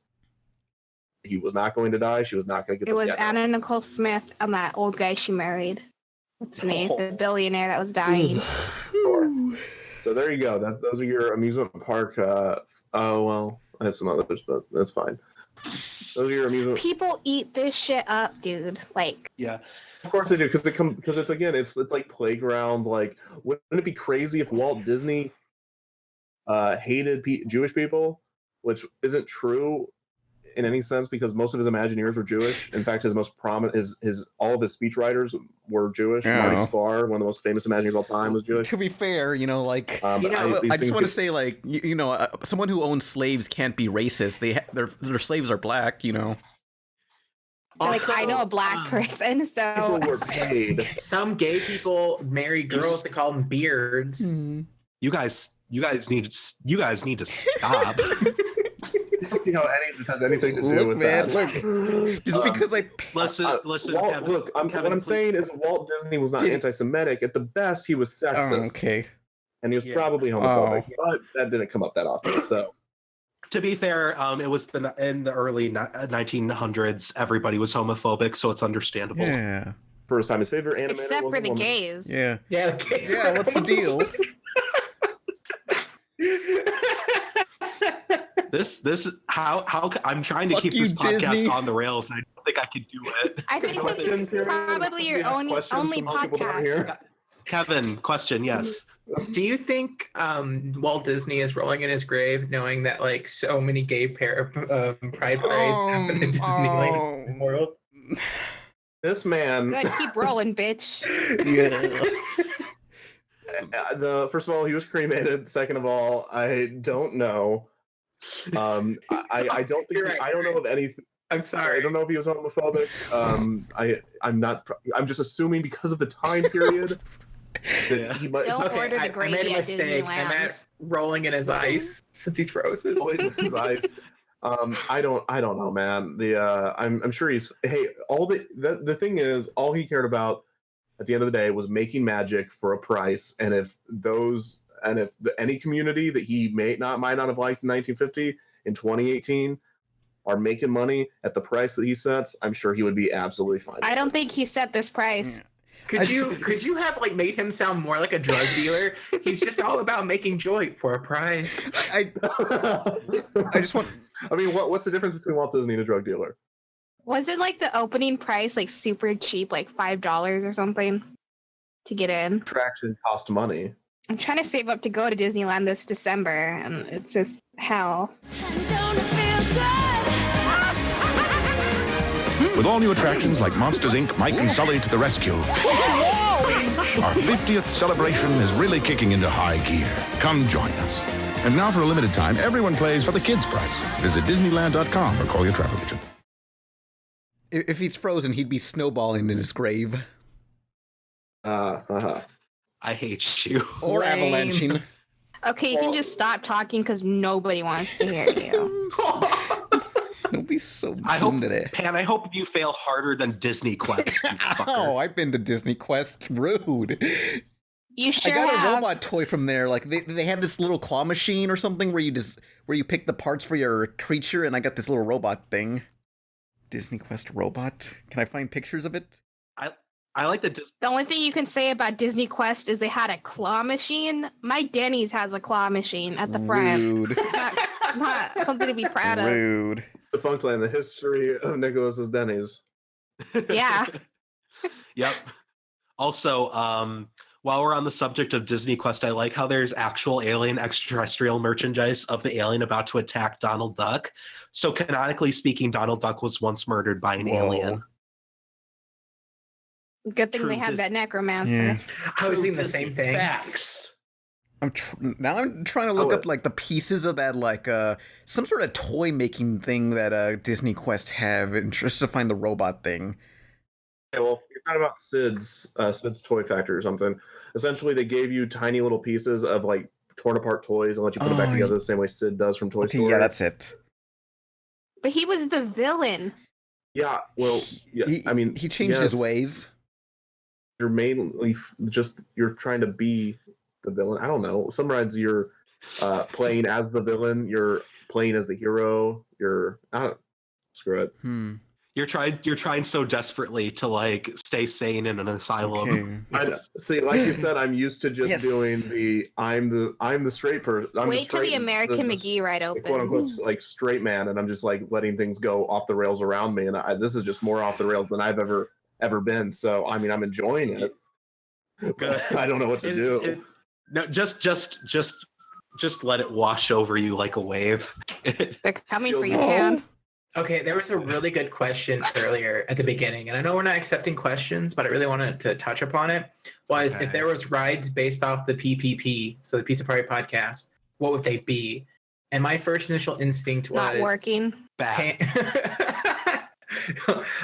He was not going to die. She was not going to get. It was Anna Nicole Smith and that old guy she married. What's his name? The billionaire that was dying. Sure. So there you go. Those are your amusement park. Oh well, I have some others, but that's fine. Those are your amusement. People eat this shit up, dude. Like, yeah, of course they do, because it's again, it's like playground. Like, wouldn't it be crazy if Walt Disney hated Jewish people, which isn't true in any sense, because most of his Imagineers were Jewish. In fact, his most prominent, all of his speechwriters were Jewish. Yeah. Marty Spar, one of the most famous Imagineers of all time, was Jewish. To be fair, like, I just want to say, like, someone who owns slaves can't be racist. Their slaves are black, Like, I know a black person, so people were paid. Some gay people marry girls to call them beards. You guys need to stop. I don't see how any of this has anything to do with that. Look, just because I listen. Walt, Kevin, look, Kevin, what I'm saying is Walt Disney was not anti-Semitic. At the best, he was sexist. Okay. And he was probably homophobic, but that didn't come up that often. So, to be fair, it was in the early 1900s. Everybody was homophobic, so it's understandable. Yeah. First time his favorite animator. Except for the gays. Yeah. Yeah, the gays. Yeah. What's the deal? This how I'm trying to Fuck keep you, this podcast Disney. on the rails, and I don't think I can do it. I think this is probably your only podcast. Kevin, question, yes. Do you think Walt Disney is rolling in his grave knowing that like so many gay pride parades happen in Disneyland in the world? This man. Good, keep rolling, bitch. Yeah. First of all, he was cremated. Second of all, I don't know. I don't think I don't know of anything. I'm sorry. I don't know if he was homophobic. I'm not. I'm just assuming because of the time period that he might. Don't order the I gravy made a at mistake. I meant Disneyland. rolling in his ice since he's frozen. In his eyes. I don't know, man. I'm sure he's. Hey, the thing is, all he cared about at the end of the day was making magic for a price, and if any community that he might not have liked in 1950 in 2018 are making money at the price that he sets, I'm sure he would be absolutely fine. I don't think he set this price. Could you have like made him sound more like a drug dealer? He's just all about making joy for a price. I just want. I mean, what's the difference between Walt Disney and a drug dealer? Wasn't like the opening price like super cheap, like $5 or something to get in? Attraction cost money. I'm trying to save up to go to Disneyland this December, and it's just hell. With all new attractions like Monsters, Inc., Mike and Sully to the rescue. Our 50th celebration is really kicking into high gear. Come join us. And now for a limited time, everyone plays for the kids' price. Visit Disneyland.com or call your travel agent. If he's frozen, he'd be snowballing in his grave. I hate you. Or avalanching. Okay, you can just stop talking because nobody wants to hear you. Don't be so today. Pan, I hope you fail harder than Disney Quest. Oh, I've been to Disney Quest. Rude. You sure I got have. a robot toy from there. Like they had this little claw machine or something where you pick the parts for your creature, and I got this little robot thing. Disney Quest robot. Can I find pictures of it? I like the. The only thing you can say about Disney Quest is they had a claw machine. My Denny's has a claw machine at the front. Rude. It's not something to be proud of. Rude. Defunctland, the history of Nicolas's Denny's. Yeah. Yep. Also, while we're on the subject of Disney Quest, I like how there's actual alien extraterrestrial merchandise of the alien about to attack Donald Duck. So canonically speaking, Donald Duck was once murdered by an alien. Good thing True they had that necromancer. Yeah. I was thinking the same thing. Facts. I'm trying to look up like the pieces of that some sort of toy making thing that Disney Quest have, and just to find the robot thing. Yeah, well, you're talking about Sid's Toy Factory or something. Essentially, they gave you tiny little pieces of like torn apart toys and let you put it back together the same way Sid does from Toy Story. Yeah, that's it. But he was the villain. Yeah, well, I mean, he changed his ways. You're mainly you're trying to be the villain. I don't know. Some rides you're playing as the villain. You're playing as the hero. Screw it. You're trying so desperately to like stay sane in an asylum. Okay. See, like you said, I'm used to just doing I'm the straight person. Wait till the American McGee ride opens. Quote unquote like straight man, and I'm just like letting things go off the rails around me, and this is just more off the rails than I've ever been. So I mean, I'm enjoying it. I don't know what to do. No, just let it wash over you like a wave. They're coming for you, Pan. Okay, there was a really good question earlier at the beginning, and I know we're not accepting questions, but I really wanted to touch upon it. If there was rides based off the PPP, so the Pizza Party Podcast, what would they be? And my first initial instinct was not working.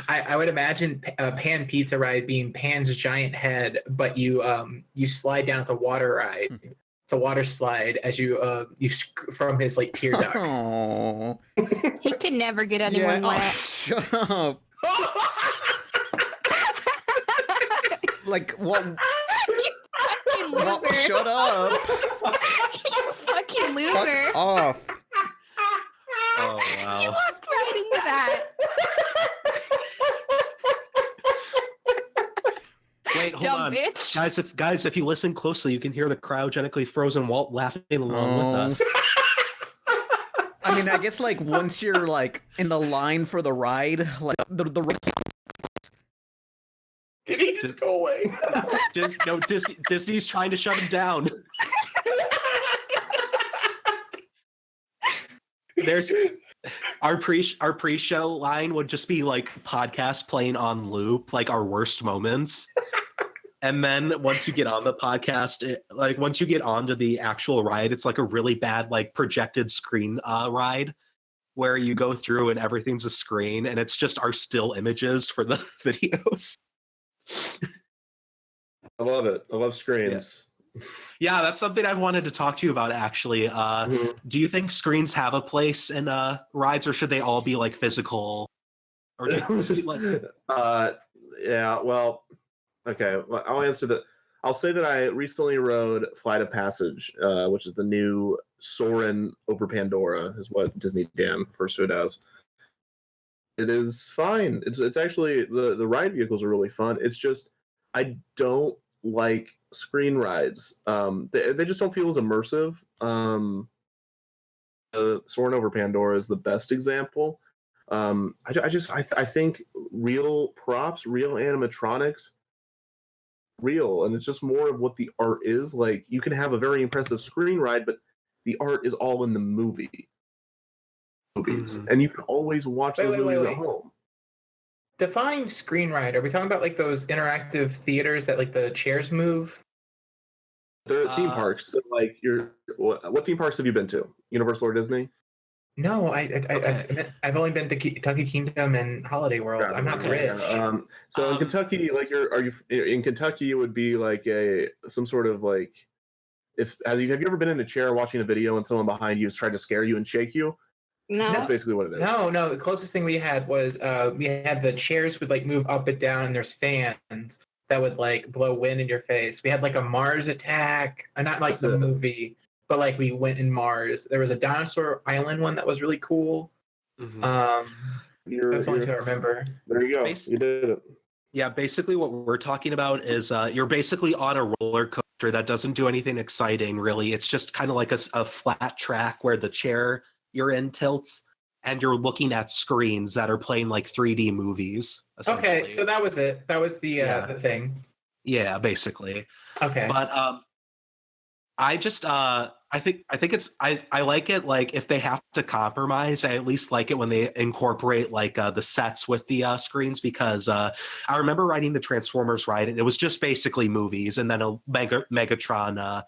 I would imagine a Pan Pizza ride being Pan's giant head, but you slide down the water ride. It's a water slide as you from his like tear ducts. Oh. He could never get anyone wet. Shut up. Like what? You fucking loser. Shut up. You fucking loser. Fuck off. Oh wow. You walked right into that. Wait, hold Dumb on. bitch. Guys, if you listen closely, you can hear the cryogenically frozen Walt laughing along with us. I mean, I guess like once you're like in the line for the ride, like the Did he just go away? No, Disney's trying to shut him down. There's our pre-show line would just be like podcast playing on loop, like our worst moments. And then once you get on the podcast, once you get onto the actual ride, it's like a really bad like projected screen ride where you go through and everything's a screen and it's just our still images for the videos. I love it. I love screens. Yeah, that's something I wanted to talk to you about actually. Do you think screens have a place in rides, or should they all be like physical? Or yeah, well, okay. Well, I'll answer that. I'll say that I recently rode Flight of Passage, which is the new Soarin' over Pandora, is what Disney Dan refers to it as. It is fine. It's actually the ride vehicles are really fun. It's just I don't like screen rides. They just don't feel as immersive. Soarin' over Pandora is the best example. I think real props, real animatronics, and it's just more of what the art is. Like you can have a very impressive screen ride, but the art is all in the movies, and you can always watch those movies at home. Define screen ride. Are we talking about like those interactive theaters that like the chairs move? They're theme parks. So like what theme parks have you been to? Universal or Disney? No, I've only been to Kentucky Kingdom and Holiday World. I'm not rich. So in Kentucky, like are you in Kentucky? It would be like some sort of like have you ever been in a chair watching a video and someone behind you is trying to scare you and shake you? No, that's basically what it is. No. The closest thing we had was we had the chairs would like move up and down, and there's fans that would like blow wind in your face. We had like a Mars attack, not like the movie, but like we went in Mars. There was a dinosaur island one that was really cool. Mm-hmm. That's the only two I remember. There you go. You did it. Yeah, basically what we're talking about is you're basically on a roller coaster that doesn't do anything exciting, really. It's just kind of like a flat track where the chair you're in tilts, and you're looking at screens that are playing like 3D movies. Okay, so that was it. That was the thing. Yeah, basically. Okay. But I just I think it's I like it like if they have to compromise, I at least like it when they incorporate like the sets with the screens because I remember riding the Transformers ride and it was just basically movies and then a Megatron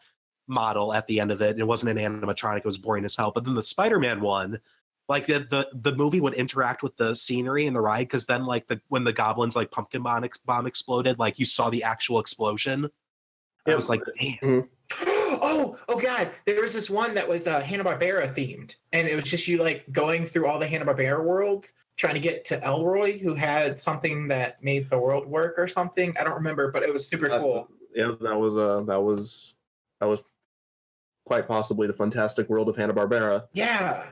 model at the end of it. It wasn't an animatronic, it was boring as hell. But then the Spider-Man one, like the movie would interact with the scenery in the ride because then like when the goblins like pumpkin bomb exploded, like you saw the actual explosion. I was like, damn. Mm-hmm. Oh God! There was this one that was Hanna-Barbera themed, and it was just you like going through all the Hanna-Barbera worlds, trying to get to Elroy, who had something that made the world work or something. I don't remember, but it was super cool. Yeah, that was quite possibly the Fantastic World of Hanna-Barbera. Yeah.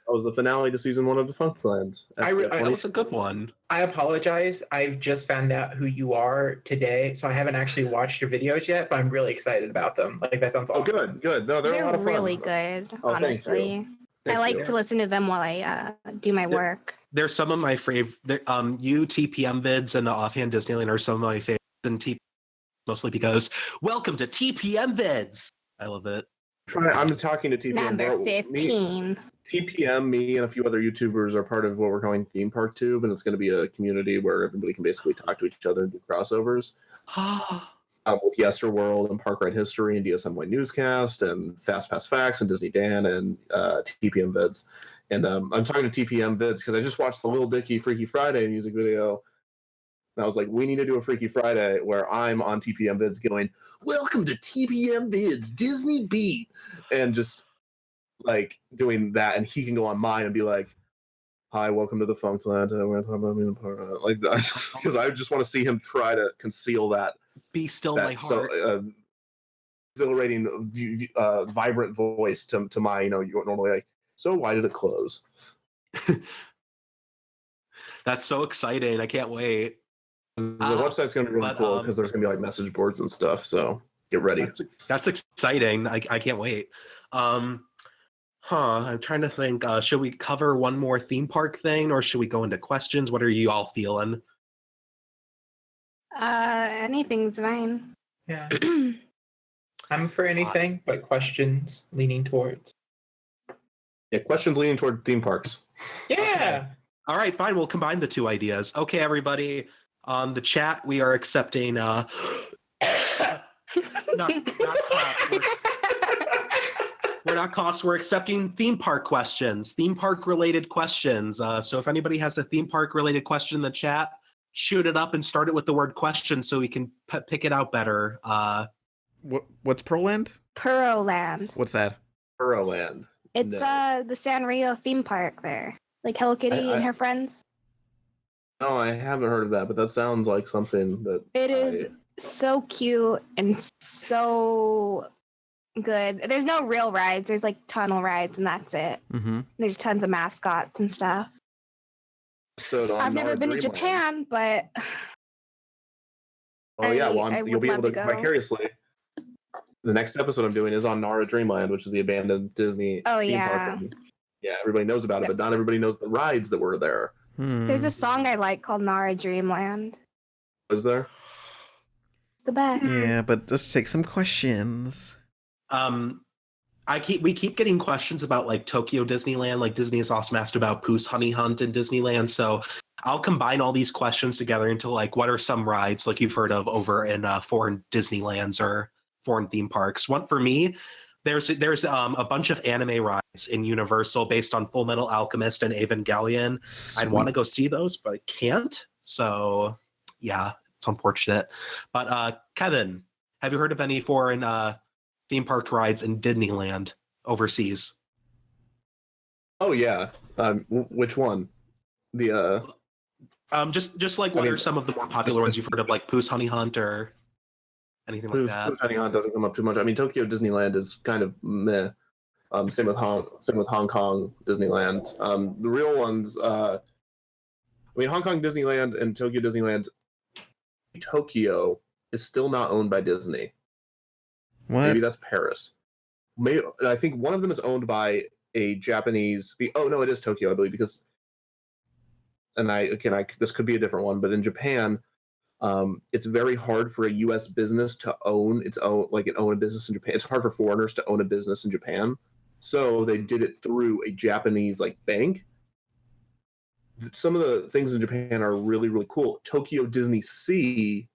That was the finale to season 1 of Defunctland. That was a good one. I apologize. I've just found out who you are today, so I haven't actually watched your videos yet, but I'm really excited about them. Like, that sounds awesome. Oh, good. No, they're a lot of fun. Really good, honestly. Thank I like you. to listen to them while I do my work. They're some of my favorite. You TPM vids and the Offhand Disneyland are some of my favorites, and TPM mostly because welcome to TPM vids. I love it. I'm talking to TPM. Number 15. TPM, me, and a few other YouTubers are part of what we're calling Theme Park Tube, and it's going to be a community where everybody can basically talk to each other and do crossovers. With Yesterworld and Park Ride History and DSMY Newscast and Fast Pass Facts and Disney Dan and TPM Vids. And I'm talking to TPM Vids because I just watched the Lil Dicky Freaky Friday music video. And I was like, we need to do a Freaky Friday where I'm on TPM Vids going, welcome to TPM Vids, Disney Beat. And just like doing that. And he can go on mine and be like, hi, welcome to Defunctland. Like that. Because I just want to see him try to conceal that. Be still my heart. Exhilarating, vibrant voice to my, you're normally like, so why did it close? That's so exciting. I can't wait. The website's going to be really cool because there's going to be like message boards and stuff. So get ready. That's exciting. I can't wait. I'm trying to think. Should we cover one more theme park thing or should we go into questions? What are you all feeling? Anything's fine. Yeah. I'm for anything but questions leaning towards. Yeah, questions leaning toward theme parks. Yeah. Okay. All right, fine. We'll combine the two ideas. Okay, everybody. On the chat, we are accepting not coughs. We're not coughs. We're accepting theme park questions, theme park related questions. So if anybody has a theme park related question in the chat, shoot it up and start it with the word question so we can pick it out better. What's Pearland? Pearland. What's that? Pearland. It's the Sanrio theme park there. Like Hello Kitty and her friends. No, I haven't heard of that, but that sounds like something that it is so cute and so good. There's no real rides. There's like tunnel rides and that's it. Mm-hmm. There's tons of mascots and stuff. I've never been to Japan, but you'll be able to vicariously. The next episode I'm doing is on Nara Dreamland, which is the abandoned Disney theme park. And, everybody knows about it, but not everybody knows the rides that were there. There's a song I like called Nara Dreamland. Is there? The best. Yeah, but let's take some questions. We keep getting questions about like Tokyo Disneyland, like Disney is also asked about Pooh's Honey Hunt in Disneyland. So I'll combine all these questions together into like what are some rides like you've heard of over in foreign Disneylands or foreign theme parks. One for me, there's a bunch of anime rides in Universal based on Full Metal Alchemist and Evangelion. Sweet. I'd want to go see those, but I can't. So yeah, it's unfortunate. But Kevin, have you heard of any foreign theme park rides in Disneyland overseas? Oh yeah. Which one? The just like what are some of the more popular ones you've heard of, like Pooh's Honey Hunt or anything like that? Pooh's Honey Hunt doesn't come up too much. I mean, Tokyo Disneyland is kind of meh. Same with Hong Kong Disneyland. The real ones, Hong Kong Disneyland and Tokyo Disneyland. Tokyo is still not owned by Disney. What? Maybe that's Paris. I think one of them is owned by a Japanese. It is Tokyo, I believe, because. And this could be a different one, but in Japan, It's very hard for a U.S. business to own its own, like own a business in Japan. It's hard for foreigners to own a business in Japan. So they did it through a Japanese like bank. Some of the things in Japan are really, really cool. Tokyo Disney Sea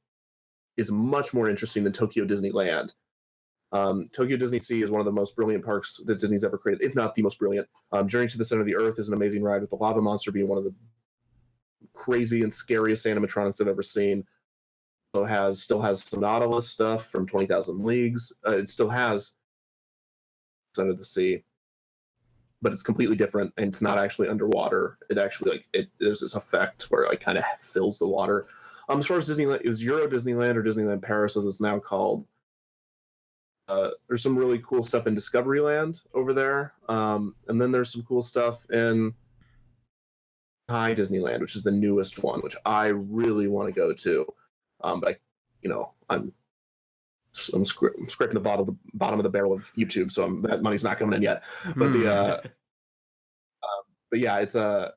is much more interesting than Tokyo Disneyland. Tokyo Disney Sea is one of the most brilliant parks that Disney's ever created, if not the most brilliant. Journey to the Center of the Earth is an amazing ride, with the lava monster being one of the crazy and scariest animatronics I've ever seen. Still has some Nautilus stuff from 20,000 Leagues. It still has Center of the Sea, but it's completely different, and it's not actually underwater. It actually there's this effect where it kind of fills the water. As far as Disneyland is Euro Disneyland, or Disneyland Paris as it's now called, there's some really cool stuff in Discoveryland over there, and then there's some cool stuff in High Disneyland, which is the newest one, which I really want to go to. But I'm scraping the bottom of the barrel of YouTube, so that money's not coming in yet. But but yeah, it's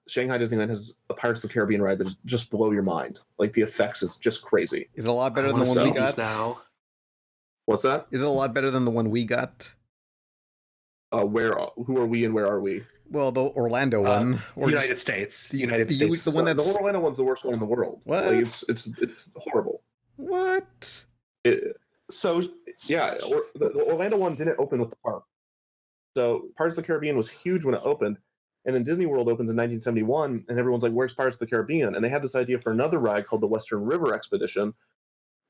Shanghai Disneyland has a Pirates of the Caribbean ride that just blow your mind. Like the effects is just crazy. Is it a lot better than the one we got now? What's that? Is it a lot better than the one we got? Who are we and where are we? Well, the Orlando one, or United States. The United States. The one the Orlando one's the worst one in the world. What? Like, it's horrible. What? The Orlando one didn't open with the park. So Pirates of the Caribbean was huge when it opened, and then Disney World opens in 1971, and everyone's like, "Where's Pirates of the Caribbean?" And they had this idea for another ride called the Western River Expedition,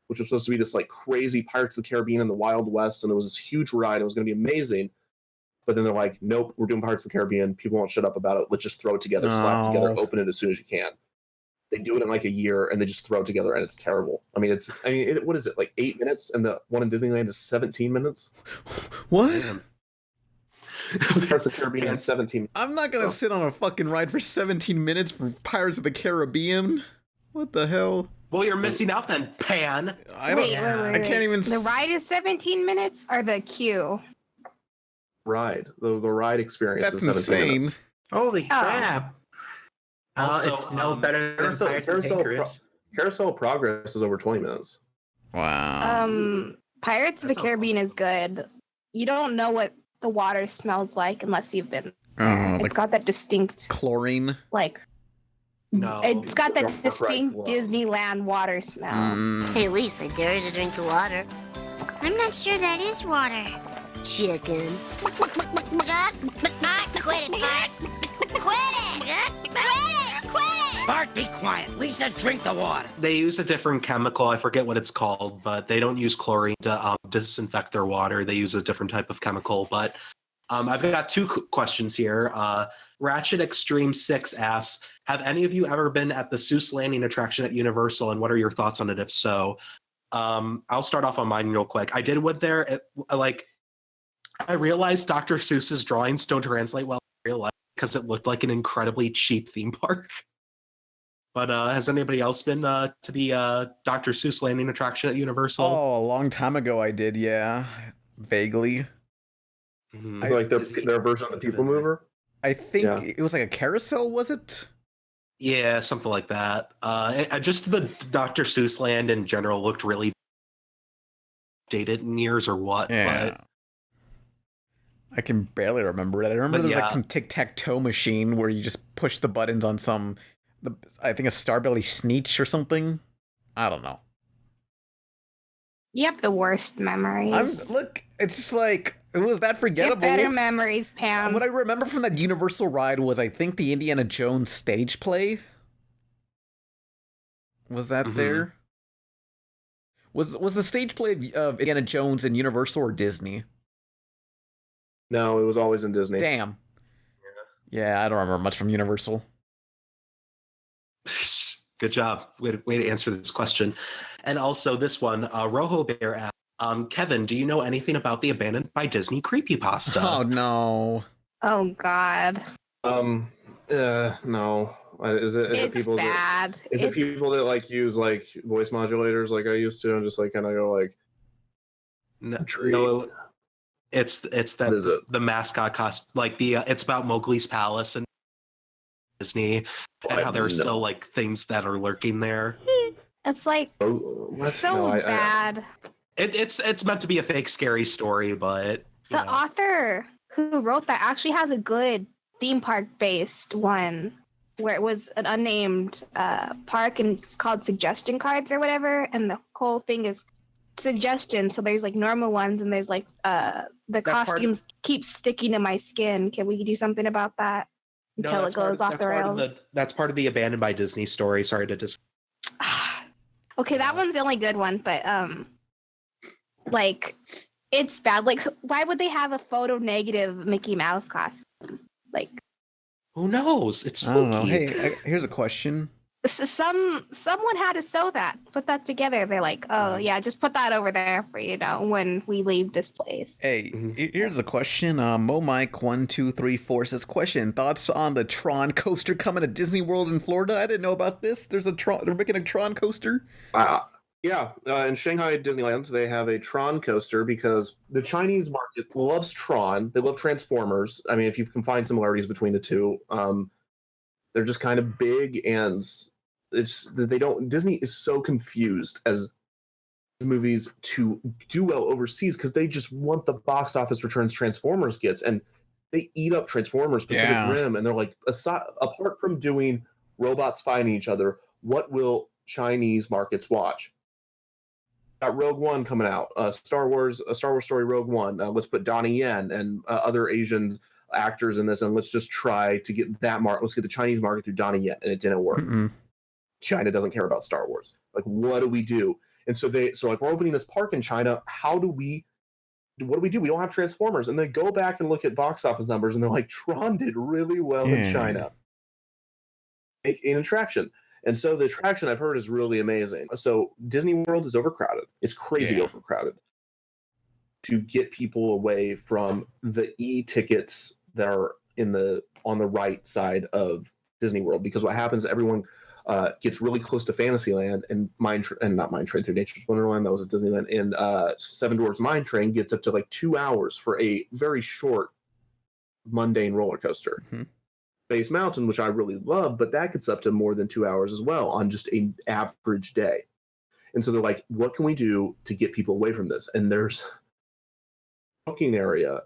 which was supposed to be this like crazy Pirates of the Caribbean in the Wild West, and there was this huge ride. It was going to be amazing. But then they're like, nope, we're doing Pirates of the Caribbean. People won't shut up about it. Let's just throw it together, slap it together, open it as soon as you can. They do it in like a year, and they just throw it together, and it's terrible. I mean, what is it, like 8 minutes? And the one in Disneyland is 17 minutes? What? Pirates of the Caribbean is 17 minutes. I'm not going to sit on a fucking ride for 17 minutes for Pirates of the Caribbean. What the hell? Well, you're missing out then, Pan. Wait. I can't even... The ride is 17 minutes, or the queue? Ride. The ride experience That's is 17 insane. minutes. Holy crap. Also, it's no better than Pirates of the Caribbean. Carousel Progress is over 20 minutes. Wow. Pirates of the Caribbean is good. You don't know what the water smells like unless you've been there. It's got that distinct chlorine. No. It's got that distinct Disneyland water smell. Hey, Lisa, I dare you to drink the water. I'm not sure that is water. Chicken. Quit it, Bart. Quit it. Bart, be quiet. Lisa, drink the water. They use a different chemical. I forget what it's called, but they don't use chlorine to disinfect their water. They use a different type of chemical. But I've got two questions here. Ratchet Extreme 6 asks, have any of you ever been at the Seuss Landing attraction at Universal, and what are your thoughts on it if so? I'll start off on mine real quick. I did went there. I realized Dr. Seuss's drawings don't translate well in real life because it looked like an incredibly cheap theme park. But has anybody else been to the Dr. Seuss Landing attraction at Universal? Oh, a long time ago I did, yeah. Vaguely. Mm-hmm. Like their version of the People Mover? I think it was like a carousel, was it? Yeah, something like that. Just the Dr. Seuss land in general looked really dated in years or what. Yeah. But I can barely remember it. I remember there was like some tic-tac-toe machine where you just push the buttons on I think a Starbelly Sneetch or something. I don't know. You have the worst memories. Look, it's just like, it was that forgettable. Get better memories, Pam. What I remember from that Universal ride was, I think, the Indiana Jones stage play. Was that there? Was the stage play of Indiana Jones in Universal or Disney? No, it was always in Disney. Damn. Yeah, I don't remember much from Universal. Good job. Way to answer this question. And also this one, Rojo Bear asked, Kevin, do you know anything about the Abandoned by Disney creepypasta? Oh, no. Oh, God. No. Is it people bad. Is it people that like use like voice modulators like I used to and just like kind of go like no, it's that the mascot cost like it's about Mowgli's palace and Disney and how there are still like things that are lurking there. It's like bad. It's meant to be a fake scary story, but the author who wrote that actually has a good theme park based one where it was an unnamed park and it's called suggestion cards or whatever, and the whole thing is suggestions. So there's like normal ones and there's like the costumes keep sticking to my skin. Can we do something about that until it goes off the rails? That's part of the Abandoned by Disney story. Sorry to just. Okay, that one's the only good one, but like it's bad. Like, why would they have a photo negative Mickey Mouse costume? Like, who knows? It's spooky. I don't know. Hey, here's a question. Someone had to sew that, put that together. They're like, oh yeah, just put that over there for when we leave this place. Hey, here's a question. MoMike1234 says, question: thoughts on the Tron Coaster coming to Disney World in Florida? I didn't know about this. They're making a Tron Coaster. Yeah, in Shanghai Disneyland, they have a Tron Coaster because the Chinese market loves Tron. They love Transformers. I mean, if you can find similarities between the two, they're just kind of big, and Disney is so confused as movies to do well overseas because they just want the box office returns Transformers gets, and they eat up Transformers Pacific Rim, and they're like, apart from doing robots fighting each other, what will Chinese markets watch? Got Rogue One coming out, a Star Wars story, Rogue One. Let's put Donnie Yen and other Asian actors in this, and let's just try to get that market. Let's get the Chinese market through Donnie Yen, and it didn't work. China doesn't care about Star Wars. Like, what do we do? And so like, we're opening this park in China. What do we do? We don't have Transformers. And they go back and look at box office numbers, and they're like, Tron did really well in China. Make an attraction. And so the attraction I've heard is really amazing. So Disney World is overcrowded. It's crazy overcrowded. To get people away from the e-tickets that are on the right side of Disney World, because what happens is everyone gets really close to Fantasyland and not Mine Train Through Nature's Wonderland, that was at Disneyland, and Seven Dwarfs Mine Train gets up to like 2 hours for a very short, mundane roller coaster. Space Mountain, which I really love, but that gets up to more than 2 hours as well on just an average day. And so they're like, what can we do to get people away from this? And there's a booking area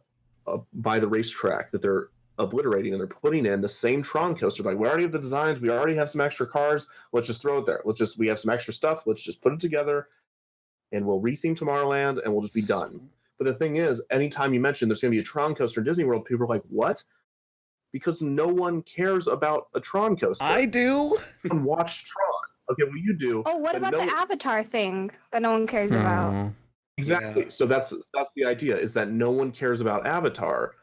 by the racetrack that they're obliterating, and they're putting in the same Tron coaster. Like, we already have the designs, we already have some extra cars, let's just throw it there. We have some extra stuff, let's just put it together, and we'll retheme Tomorrowland, and we'll just be done. But the thing is, anytime you mention there's going to be a Tron coaster in Disney World, people are like, what? Because no one cares about a Tron coaster. I do. And watch Tron. Okay, well, you do. Oh, what about the Avatar thing that no one cares about? Exactly. Yeah. So that's the idea, is that no one cares about Avatar.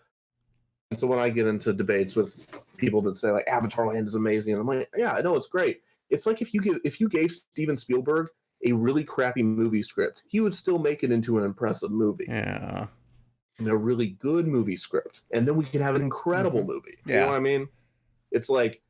And so when I get into debates with people that say like Avatar Land is amazing, and I'm like, yeah, I know it's great. It's like if you gave Steven Spielberg a really crappy movie script, he would still make it into an impressive movie. Yeah. And a really good movie script, and then we can have an incredible movie. You know what I mean? It's like,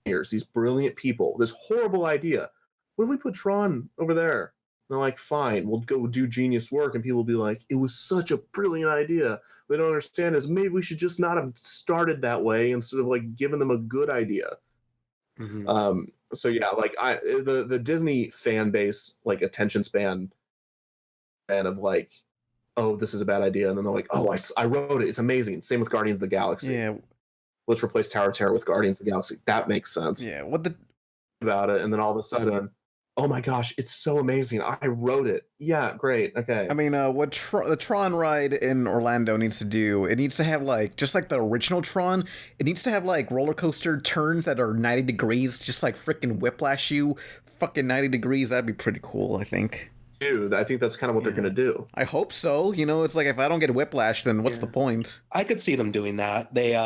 here's these brilliant people, this horrible idea. What if we put Tron over there? And they're like, fine, we'll go do genius work, and people will be like, it was such a brilliant idea. What they don't understand is maybe we should just not have started that way instead of like giving them a good idea. So yeah, like the Disney fan base, like attention span, and of like, oh, this is a bad idea. And then they're like, oh, I wrote it. It's amazing. Same with Guardians of the Galaxy. Yeah. Let's replace Tower of Terror with Guardians of the Galaxy. That makes sense. Yeah. About it. And then all of a sudden, oh my gosh, it's so amazing. I wrote it. Yeah, great. Okay. I mean, what the Tron ride in Orlando needs to do, it needs to have like, just like the original Tron, it needs to have like roller coaster turns that are 90 degrees, just like freaking whiplash you fucking 90 degrees. That'd be pretty cool, I think. Dude, I think that's kind of what they're going to do. I hope so. You know, it's like, if I don't get whiplash, then what's the point? I could see them doing that. They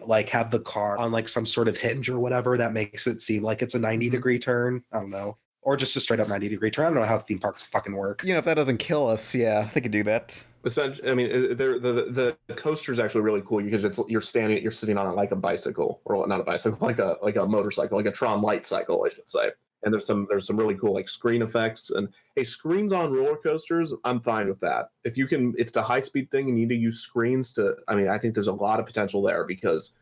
like have the car on like some sort of hinge or whatever that makes it seem like it's a 90-degree turn. I don't know. Or just a straight up 90-degree turn. I don't know how theme parks fucking work. You know, if that doesn't kill us, yeah, they could do that. Essentially, I mean, the coaster is actually really cool because you're sitting on it like a bicycle, or not a bicycle, like a motorcycle, like a Tron light cycle, I should say. And there's some really cool like screen effects, and hey, screens on roller coasters, I'm fine with that. If it's a high speed thing and you need to use screens I think there's a lot of potential there, because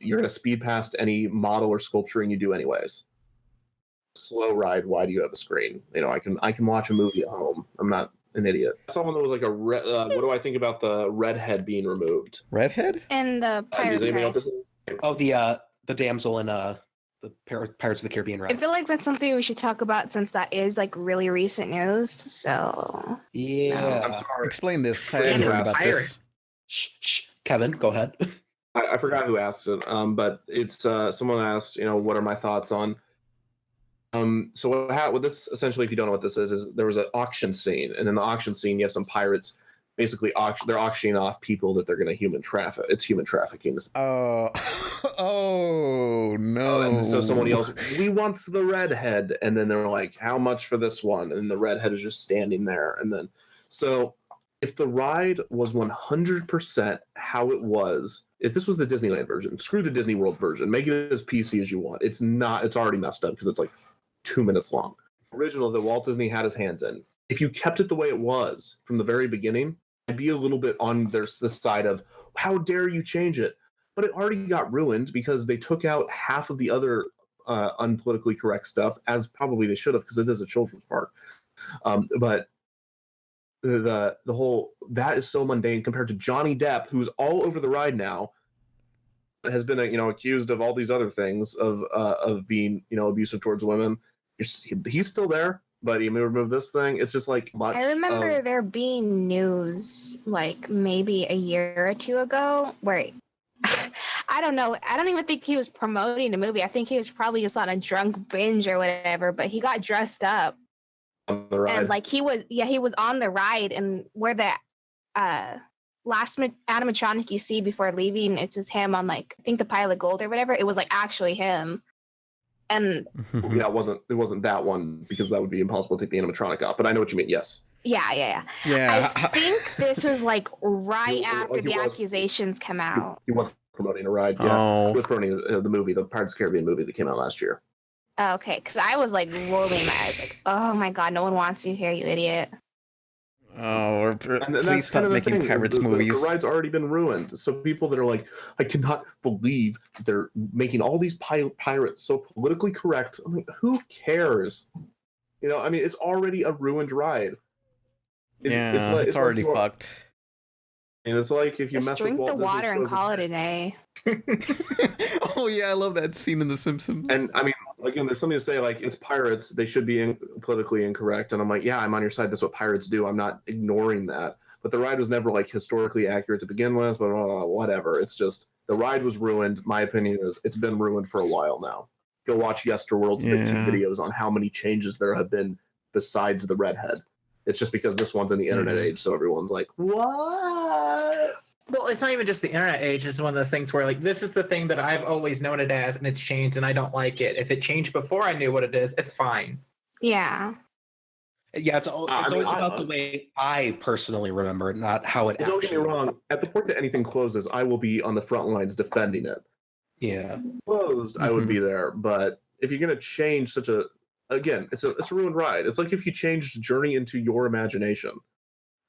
you're gonna speed past any model or sculpturing you do anyways. slow ride, why do you have a screen? You know, I can watch a movie at home. I'm not an idiot. I thought there was like what do I think about the RedHead being removed? RedHead? And the Does anybody know what this is? Oh, the damsel in the Pirates of the Caribbean ride. I feel like that's something we should talk about since that is like really recent news. So yeah, I'm sorry. Explain this. I haven't heard about this. Shh, Kevin, go ahead. I forgot who asked it, but it's someone asked, you know, what are my thoughts on? So what this essentially, if you don't know what this is there was an auction scene, and in the auction scene, you have some pirates basically they're auctioning off people that they're going to human traffic. It's human trafficking. Oh no! And so somebody else, we want the RedHead, and then they're like, how much for this one? And the RedHead is just standing there, and then so if the ride was 100% how it was, if this was the Disneyland version, screw the Disney World version, make it as PC as you want. It's not. It's already messed up because it's like 2 minutes long. Original that Walt Disney had his hands in. If you kept it the way it was from the very beginning, I'd be a little bit on the side of how dare you change it. But it already got ruined because they took out half of the other unpolitically correct stuff, as probably they should have, because it is a children's park. But the whole that is so mundane compared to Johnny Depp, who's all over the ride now, has been accused of all these other things of being abusive towards women. He's still there, but you may remove this thing. It's just like much. I remember there being news like maybe a year or two ago where I don't know. I don't even think he was promoting the movie. I think he was probably just on a drunk binge or whatever. But he got dressed up. On the ride. And like he was on the ride, and where the last animatronic you see before leaving, it's just him on like I think the pile of gold or whatever. It was like actually him. And yeah, it wasn't that one because that would be impossible to take the animatronic off. But I know what you mean. Yes. Yeah. I think this was like right after the accusations come out. He was promoting a ride. Yeah, he was promoting the movie, the Pirates of the Caribbean movie that came out last year. Okay, because I was like rolling my eyes, like, oh my god, no one wants you here, you idiot. Oh, please stop making pirates movies. The ride's already been ruined. So people that are like, I cannot believe they're making all these pirates so politically correct. I'm like, who cares? I mean, it's already a ruined ride. It's already fucked. And it's like if you just drink the water and call it a day. Oh yeah, I love that scene in The Simpsons. And I mean, again, there's something to say like it's pirates; they should be politically incorrect. And I'm like, yeah, I'm on your side. That's what pirates do. I'm not ignoring that. But the ride was never like historically accurate to begin with. But whatever. It's just the ride was ruined. My opinion is it's been ruined for a while now. Go watch Yesterworld's videos on how many changes there have been besides the RedHead. It's just because this one's in the internet age, so everyone's like, what? Well, it's not even just the internet age. It's one of those things where, like, this is the thing that I've always known it as, and it's changed, and I don't like it. If it changed before I knew what it is, it's fine. Yeah. Yeah, it's always about the way I personally remember it, not how it don't get me wrong. At the point that anything closes, I will be on the front lines defending it. Yeah. Closed, I would be there. But if you're going to change such a... Again, it's a ruined ride. It's like if you changed Journey into Your Imagination,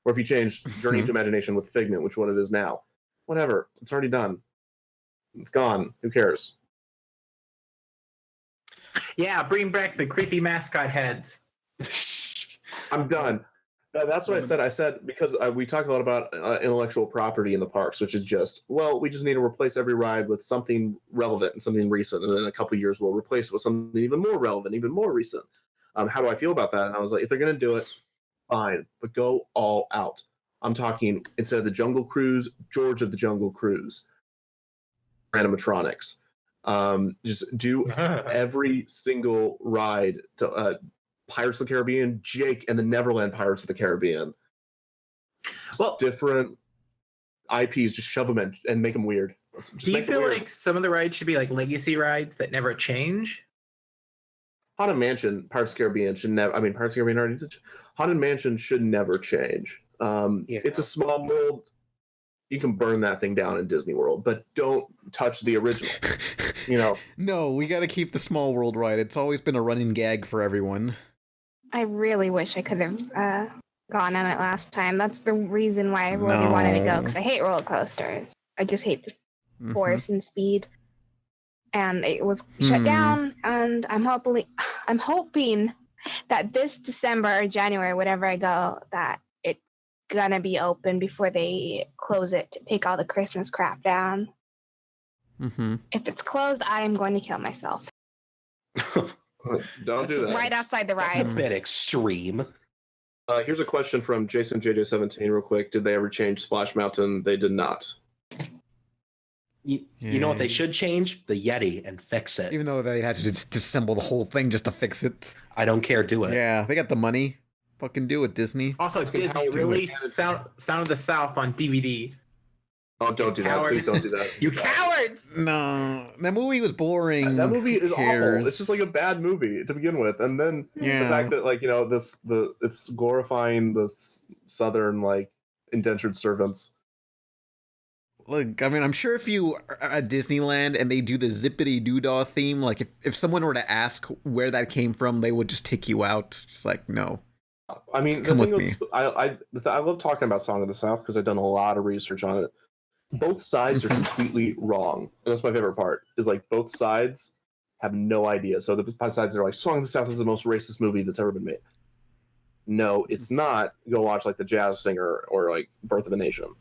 or if you changed Journey into Imagination with Figment, which is what it is now. Whatever. It's already done. It's gone. Who cares? Yeah, bring back the creepy mascot heads. I'm done. That's what I said. I said because we talk a lot about intellectual property in the parks, which is just, well, we just need to replace every ride with something relevant and something recent. And then in a couple of years, we'll replace it with something even more relevant, even more recent. How do I feel about that? And I was like, if they're going to do it, fine, but go all out. I'm talking, instead of the Jungle Cruise, George of the Jungle Cruise, animatronics. Just do every single ride to Pirates of the Caribbean, Jake and the Neverland Pirates of the Caribbean. Well, different IPs, just shove them in and make them weird. Do you feel like some of the rides should be like legacy rides that never change? Haunted Mansion, Pirates of the Caribbean should never. I mean, Pirates of the Caribbean already did. Haunted Mansion should never change. It's a small world. You can burn that thing down in Disney World, but don't touch the original. No, we got to keep the Small World ride. It's always been a running gag for everyone. I really wish I could have gone on it last time. That's the reason why I really wanted to go, because I hate roller coasters. I just hate the force and speed. And it was shut down, and I'm I'm hoping that this December or January, whatever I go, that it's gonna be open before they close it to take all the Christmas crap down. Mm-hmm. If it's closed, I am going to kill myself. Don't do that. Right outside the ride. That's a bit extreme. Here's a question from Jason JJ17 real quick. Did they ever change Splash Mountain? They did not. You know what they should change? The Yeti and fix it. Even though they had to disassemble the whole thing just to fix it. I don't care, do it. Yeah, they got the money. Fucking do it, Disney. Also, Disney released Sound of the South on DVD. Oh, don't do that. Please don't do that. You cowards! No, that movie was boring. That movie is awful. It's just like a bad movie to begin with, and then the fact that it's glorifying the southern indentured servants. Look, I mean, I'm sure if you are at Disneyland and they do the zippity doodah theme, like if someone were to ask where that came from, they would just take you out. Just like, no. I mean, come with me. I love talking about Song of the South because I've done a lot of research on it. Both sides are completely wrong, and that's my favorite part. Is like both sides have no idea. So the sides are like, Song of the South is the most racist movie that's ever been made. No, it's not. Go watch like The Jazz Singer or like Birth of a Nation.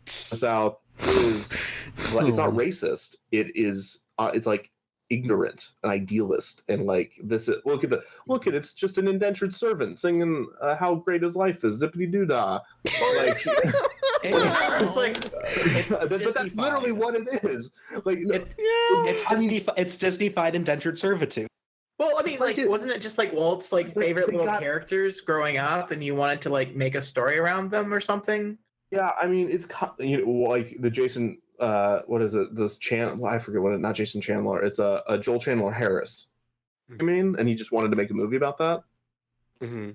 The South is it's not racist. It is it's like ignorant and idealist and like this is, look at it's just an indentured servant singing how great his life is, zippity doo dah. Like it's like but that's literally what it is. Like it's Disney-fied indentured servitude. Well, I mean, wasn't it just like Walt's favorite little characters growing up, and you wanted to like make a story around them or something? Yeah, I mean, it's like the Jason. What is it? This channel? I forget what it. Not Jason Chandler. It's a Joel Chandler Harris. I mean, and he just wanted to make a movie about that. Mm-hmm.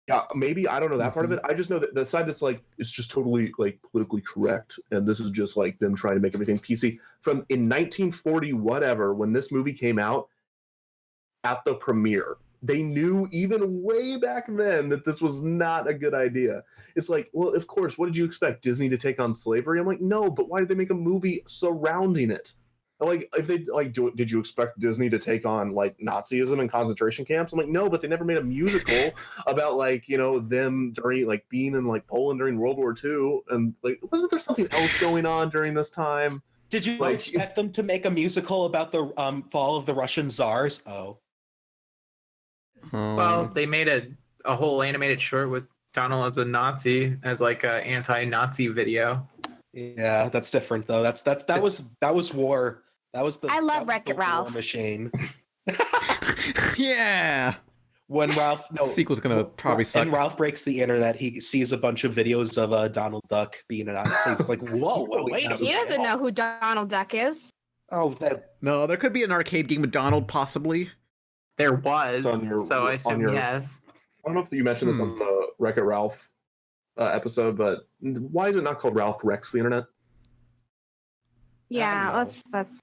Yeah, maybe I don't know that part of it. I just know that the side that's like it's just totally like politically correct, and this is just like them trying to make everything PC. From in 1940 whatever, when this movie came out, at the premiere, they knew even way back then that this was not a good idea. It's like, well, of course, what did you expect? Disney to take on slavery? I'm like, no, but why did they make a movie surrounding it? Like, if they did you expect Disney to take on like Nazism and concentration camps? I'm like, no, but they never made a musical about them during being in Poland during World War II, and wasn't there something else going on during this time? Did you expect them to make a musical about the fall of the Russian czars? Oh. Well, they made a whole animated short with Donald as a Nazi as like a anti-Nazi video. Yeah, that's different though. That was war. That was the. I love Wreck-It Ralph. Machine. Yeah. When Ralph sequel's gonna probably suck. And Ralph breaks the internet. He sees a bunch of videos of Donald Duck being a Nazi. He's like, whoa, wait. He doesn't know who Donald Duck is. Oh, no, there could be an arcade game with Donald, possibly. There was, so I assume yes. I don't know if you mentioned this on the Wreck-It Ralph episode, but why is it not called Ralph Wrecks the Internet? Yeah, let's.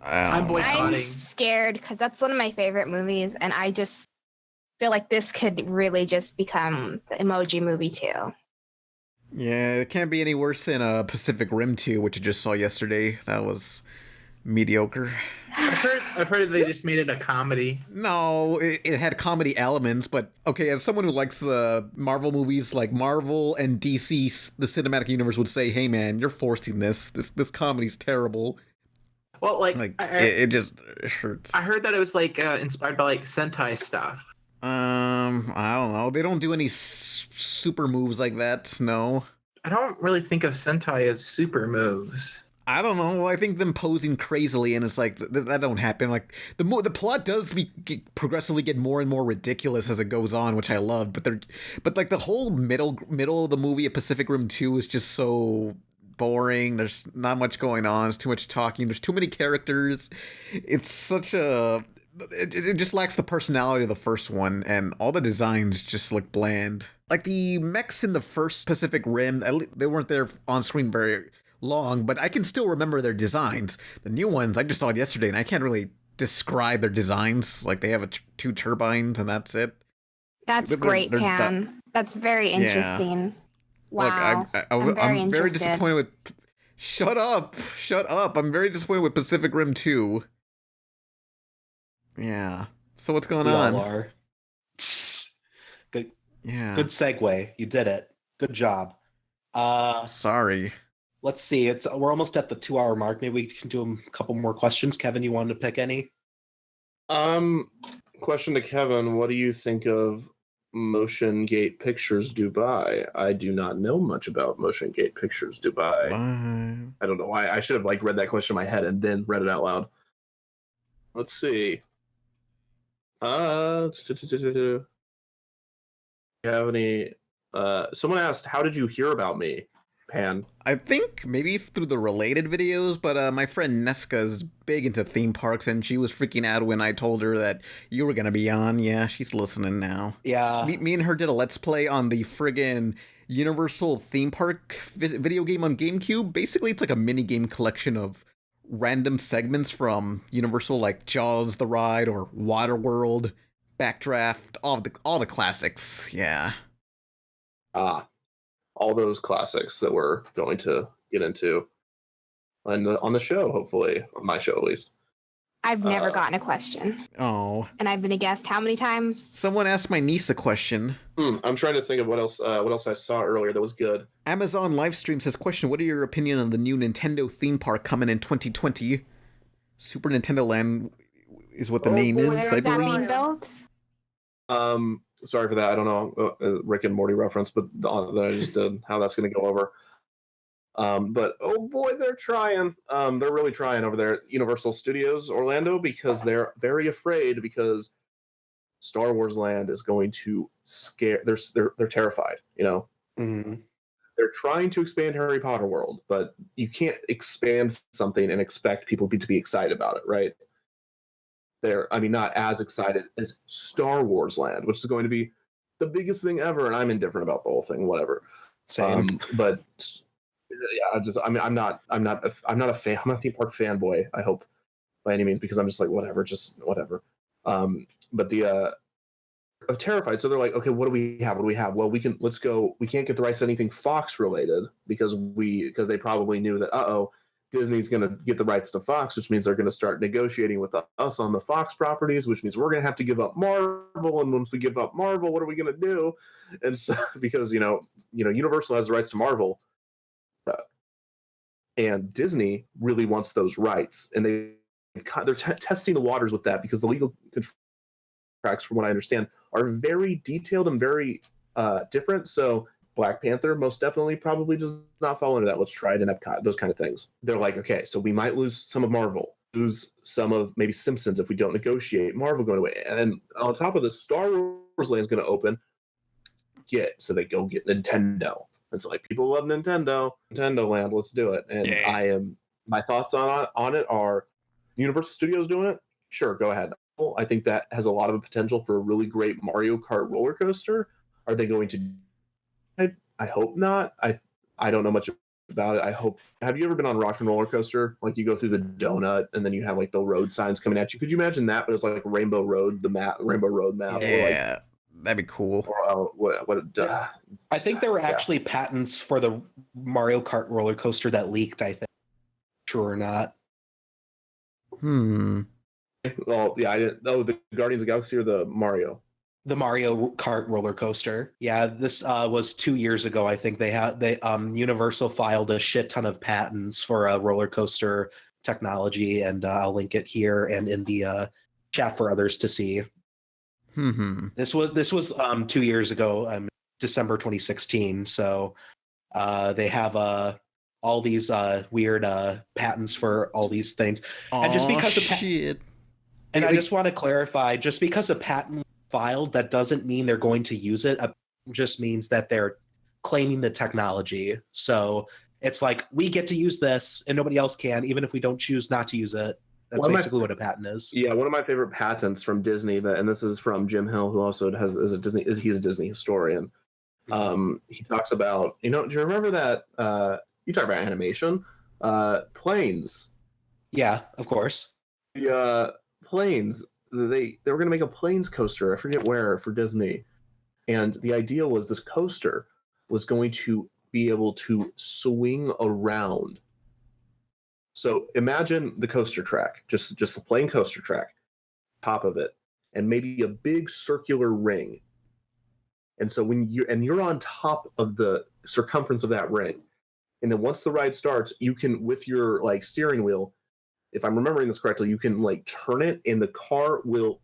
I'm boycotting. I'm scared because that's one of my favorite movies, and I just feel like this could really just become the Emoji Movie too. Yeah, it can't be any worse than Pacific Rim 2, which I just saw yesterday. That was mediocre. I've heard they just made it a comedy. No, it had comedy elements, but okay, as someone who likes the Marvel movies, like Marvel and DC, the cinematic universe would say, hey man, you're forcing this comedy's terrible. Well, it just hurts. I heard that it was inspired by Sentai stuff. I don't know. They don't do any super moves like that, no. I don't really think of Sentai as super moves. I don't know. I think them posing crazily, and it's like that don't happen. Like the plot does progressively get more and more ridiculous as it goes on, which I love. But the whole middle of the movie of Pacific Rim 2 is just so boring. There's not much going on. There's too much talking. There's too many characters. It's such a it just lacks the personality of the first one, and all the designs just look bland. Like the mechs in the first Pacific Rim, they weren't there on screen very long, but I can still remember their designs. The new ones, I just saw it yesterday, and I can't really describe their designs. Like they have two turbines, and that's it. That's great, Pan. That's very interesting. Yeah. Wow. Look, I'm very disappointed with. Shut up! I'm very disappointed with Pacific Rim 2. Yeah. So what's going We on? all are. Good. Yeah. Good segue. You did it. Good job. Sorry. Let's see. We're almost at the 2-hour mark. Maybe we can do a couple more questions. Kevin, you wanted to pick any? Question to Kevin: what do you think of Motion Gate Pictures Dubai? I do not know much about Motion Gate Pictures Dubai. I don't know why. I should have read that question in my head and then read it out loud. Let's see. Do you have any? Someone asked, "How did you hear about me, Pan?" I think maybe through the related videos, but my friend Neska is big into theme parks, and she was freaking out when I told her that you were gonna be on. Yeah, she's listening now. Yeah. Me and her did a Let's Play on the friggin' Universal theme park video game on GameCube. Basically, it's like a mini game collection of random segments from Universal, like Jaws the Ride or Waterworld, Backdraft, all the classics. Yeah. All those classics that we're going to get into on the show, hopefully, on my show at least. I've never gotten a question. Oh. And I've been a guest how many times? Someone asked my niece a question. I'm trying to think of what else I saw earlier that was good. Amazon Livestream says, question, what are your opinion on the new Nintendo theme park coming in 2020? Super Nintendo Land is what the name is, I believe. Being built? Sorry for that. I don't know Rick and Morty reference, but that I just did, how that's going to go over. But oh boy, they're trying. They're really trying over there at Universal Studios Orlando, because they're very afraid, because Star Wars Land is going to scare. They're terrified. You know, they're trying to expand Harry Potter World, but you can't expand something and expect people to be excited about it, right? Not as excited as Star Wars Land, which is going to be the biggest thing ever, and I'm indifferent about the whole thing. Whatever. Same. But yeah, I'm not a fan. I'm not a theme park fanboy, I hope, by any means, because I'm just like whatever. But I'm terrified. So they're like, okay, what do we have? Well, let's go. We can't get the rights to anything Fox related because they probably knew that Disney's going to get the rights to Fox, which means they're going to start negotiating with us on the Fox properties, which means we're going to have to give up Marvel. And once we give up Marvel, what are we going to do? And so, because, Universal has the rights to Marvel, and Disney really wants those rights. And they're testing the waters with that, because the legal contracts, from what I understand, are very detailed and very different. So Black Panther most definitely probably does not fall into that. Let's try it in Epcot, those kind of things. They're like, okay, so we might lose some of Marvel, lose some of maybe Simpsons if we don't negotiate, Marvel going away. And then on top of this, Star Wars Land is going to open. So they go get Nintendo. It's like, people love Nintendo Land, let's do it. And my thoughts on it are, Universal Studios doing it? Sure, go ahead. I think that has a lot of potential for a really great Mario Kart roller coaster. Are they going to? I hope not. I don't know much about it. I hope. Have you ever been on Rock and Roller Coaster? Like, you go through the donut and then you have like the road signs coming at you. Could you imagine that? But it's like Rainbow Road, Rainbow Road map. Yeah, that'd be cool. I think there were actually patents for the Mario Kart roller coaster that leaked, I think. True or not. Well, yeah, I didn't know the Guardians of the Galaxy or the Mario. The Mario Kart roller coaster. Yeah, this was 2 years ago. I think Universal filed a shit ton of patents for a roller coaster technology, and I'll link it here and in the chat for others to see. This was 2 years ago, December 2016. So they have all these weird patents for all these things, and just because and I just want to clarify, just because a patent filed, that doesn't mean they're going to use it. It just means that they're claiming the technology. So it's like, we get to use this and nobody else can, even if we don't choose not to use it. That's basically what a patent is. Yeah, one of my favorite patents from Disney, and this is from Jim Hill, who also he's a Disney historian. He talks about, do you remember that you talk about animation, planes? Yeah, of course. The planes, they were going to make a planes coaster, I forget where, for Disney, and the idea was this coaster was going to be able to swing around. So imagine the coaster track, just the plain coaster track, top of it, and maybe a big circular ring. And so when you're on top of the circumference of that ring, and then once the ride starts, you can, with your like steering wheel, if I'm remembering this correctly, you can like turn it and the car will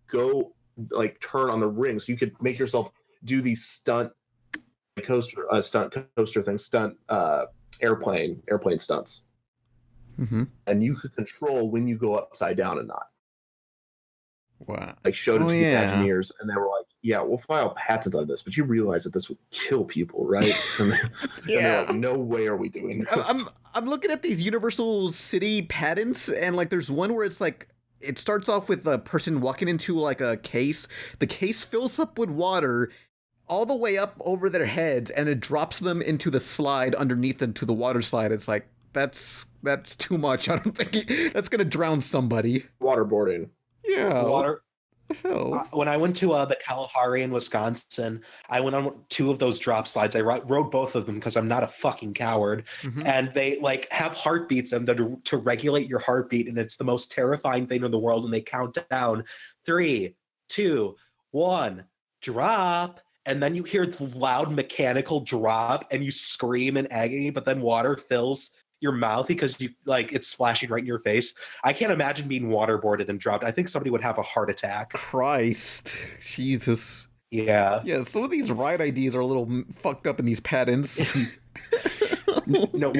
go like turn on the ring. So you could make yourself do these stunt coaster things, airplane stunts. Mm-hmm. And you could control when you go upside down and not. Wow. Like showed it to the Imagineers, and they were like, "Yeah, we'll file patent on this, but you realize that this would kill people, right?" And they're like, "No way are we doing this." I'm looking at these Universal City patents, and like there's one where it's like it starts off with a person walking into like a case. The case fills up with water all the way up over their heads, and it drops them into the slide underneath them to the water slide. It's like that's too much. I don't think that's gonna drown somebody. Waterboarding. Yeah. Water. Hell. When I went to the Kalahari in Wisconsin, I went on 2 of those drop slides. I rode both of them because I'm not a fucking coward. Mm-hmm. And they like have heartbeats in them to regulate your heartbeat, and it's the most terrifying thing in the world. And they count down 3, 2, 1, drop. And then you hear the loud mechanical drop, and you scream in agony. But then water fills your mouth because you like it's splashing right in your face. I can't imagine being waterboarded and dropped. I think somebody would have a heart attack. Christ. Jesus. Yeah. Yeah, some of these ride ideas are a little fucked up in these patents. No,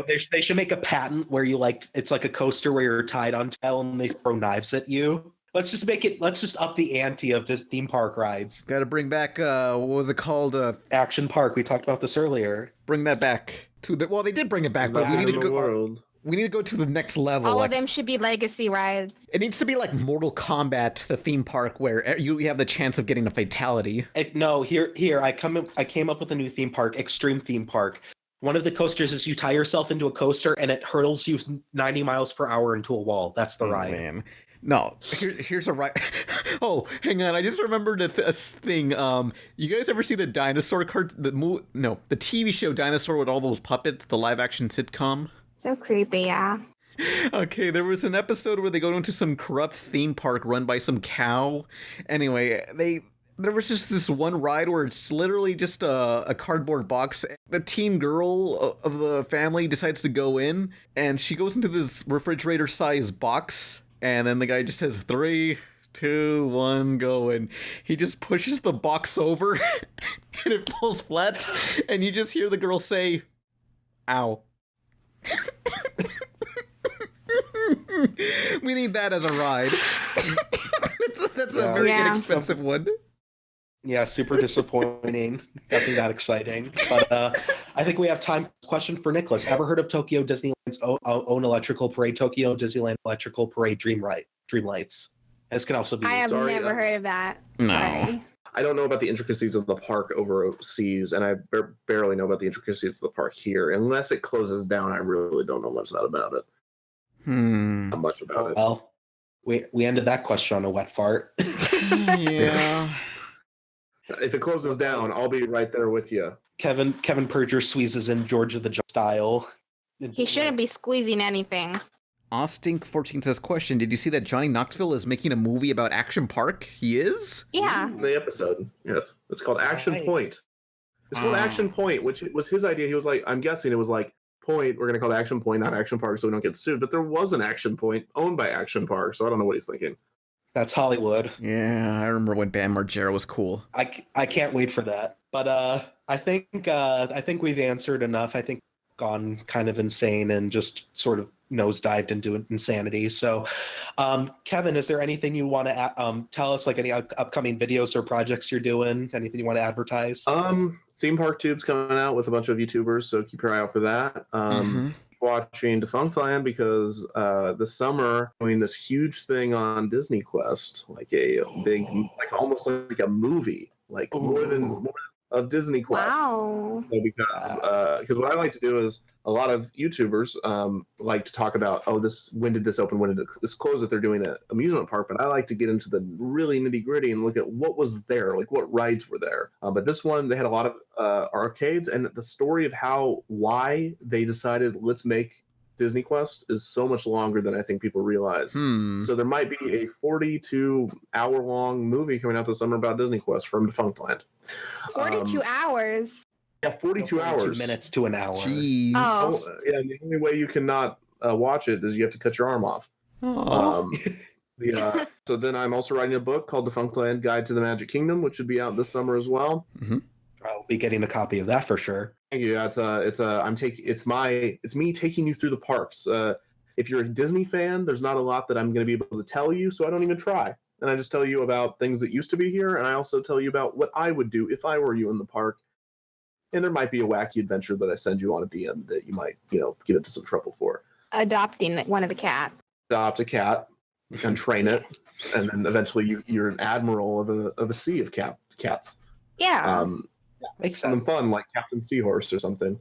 they should make a patent where you like it's like a coaster where you're tied on tail and they throw knives at you. Let's just up the ante of just theme park rides. Gotta bring back what was it called? Action Park. We talked about this earlier. Bring that back to the well, they did bring it back, but we need to go. We need to go to the next level. All of them should be legacy rides. It needs to be like Mortal Kombat, the theme park, where you have the chance of getting a fatality. No, here I came up with a new theme park, Extreme Theme Park. One of the coasters is you tie yourself into a coaster and it hurtles you 90 miles per hour into a wall. That's the ride. Man. No, here's a ride. Oh, hang on. I just remembered a thing. You guys ever see the dinosaur the TV show Dinosaur with all those puppets, the live action sitcom? So creepy, yeah. Okay, there was an episode where they go into some corrupt theme park run by some cow. Anyway, there was just this one ride where it's literally just a cardboard box. The teen girl of the family decides to go in, and she goes into this refrigerator-sized box, and then the guy just says 3, 2, 1, go, and he just pushes the box over, and it falls flat, and you just hear the girl say, "Ow." We need that as a ride. That's a very inexpensive one. Yeah, super disappointing. Nothing that exciting. But I think we have time for a question for Nicholas. Ever heard of Tokyo Disneyland's own electrical parade, Tokyo Disneyland Electrical Parade Dreamlights? This can also be... I have never heard of that. No. Sorry. I don't know about the intricacies of the park overseas, and I barely know about the intricacies of the park here. Unless it closes down, I really don't know much about it. Not much about it. Well, we ended that question on a wet fart. Yeah. If it closes down, I'll be right there with you. Kevin Perjurer squeezes in George of the Jungle style. He shouldn't be squeezing anything. Ostink14 says, question, did you see that Johnny Knoxville is making a movie about Action Park? He is? Yeah. The episode, yes. It's called Action Point. It's called Action Point, which was his idea. He was like, I'm guessing it was like, Point, we're going to call it Action Point, not Action Park, so we don't get sued. But there was an Action Point owned by Action Park, so I don't know what he's thinking. That's Hollywood. Yeah, I remember when Bam Margera was cool. I can't wait for that. But I think we've answered enough. I think gone kind of insane and just sort of nosedived into insanity. So, Kevin, is there anything you want to tell us, like any upcoming videos or projects you're doing? Anything you want to advertise? Theme Park Tube's coming out with a bunch of YouTubers, so keep your eye out for that. Watching Defunctland because this summer doing this huge thing on Disney Quest, like a big, like almost like a movie, like more than of Disney Quest. Wow. So because what I like to do is a lot of YouTubers like to talk about, when did this open, when did this close if they're doing an amusement park, but I like to get into the really nitty gritty and look at what was there, like what rides were there. But this one, they had a lot of arcades, and the story of why they decided let's make Disney Quest is so much longer than I think people realize. So there might be a 42-hour-long movie coming out this summer about Disney Quest from Defunctland. 42 hours. Yeah, 42 hours. 2 minutes to an hour. Jeez. Oh. Yeah, the only way you cannot watch it is you have to cut your arm off. So then I'm also writing a book called Defunctland Guide to the Magic Kingdom, which should be out this summer as well. I'll be getting a copy of that for sure. Thank you. It's me taking you through the parks. If you're a Disney fan, there's not a lot that I'm going to be able to tell you, so I don't even try. And I just tell you about things that used to be here, and I also tell you about what I would do if I were you in the park. And there might be a wacky adventure that I send you on at the end that you might, get into some trouble for. Adopting one of the cats. Adopt a cat and train it, and then eventually you're an admiral of a sea of cats. Yeah. Makes something fun like Captain Seahorse or something.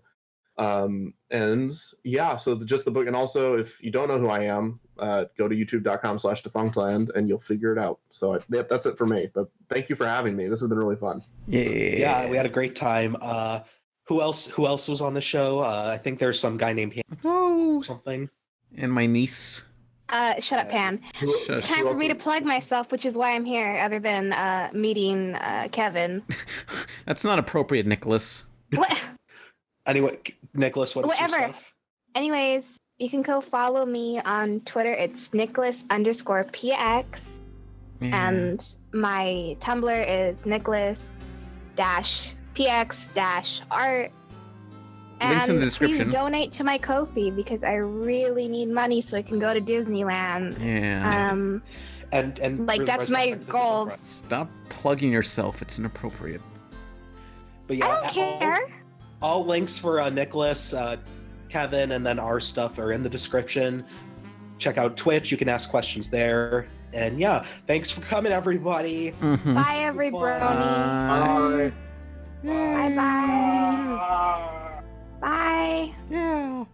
So just the book. And also, if you don't know who I am, go to youtube.com/defunctland and you'll figure it out. So that's it for me. But thank you for having me. This has been really fun. Yeah, we had a great time. Who else was on the show? I think there's some guy named something. And my niece. Shut up, Pan. It's time for me to plug myself, which is why I'm here, other than meeting Kevin. That's not appropriate, Nicholas. What? Anyway, Nicholas, whatever. Anyways, you can go follow me on Twitter. It's Nicolas_PX. Yeah. And my Tumblr is Nicolas-PX-art. Links in the description. Please donate to my Ko-fi because I really need money so I can go to Disneyland. Yeah. And like that's my goal. Stop plugging yourself. It's inappropriate. But yeah, I don't care. All links for Nicholas, Kevin, and then our stuff are in the description. Check out Twitch. You can ask questions there. And yeah, thanks for coming, everybody. Bye, everybody. Bye. Bye. Bye. Bye. Yeah.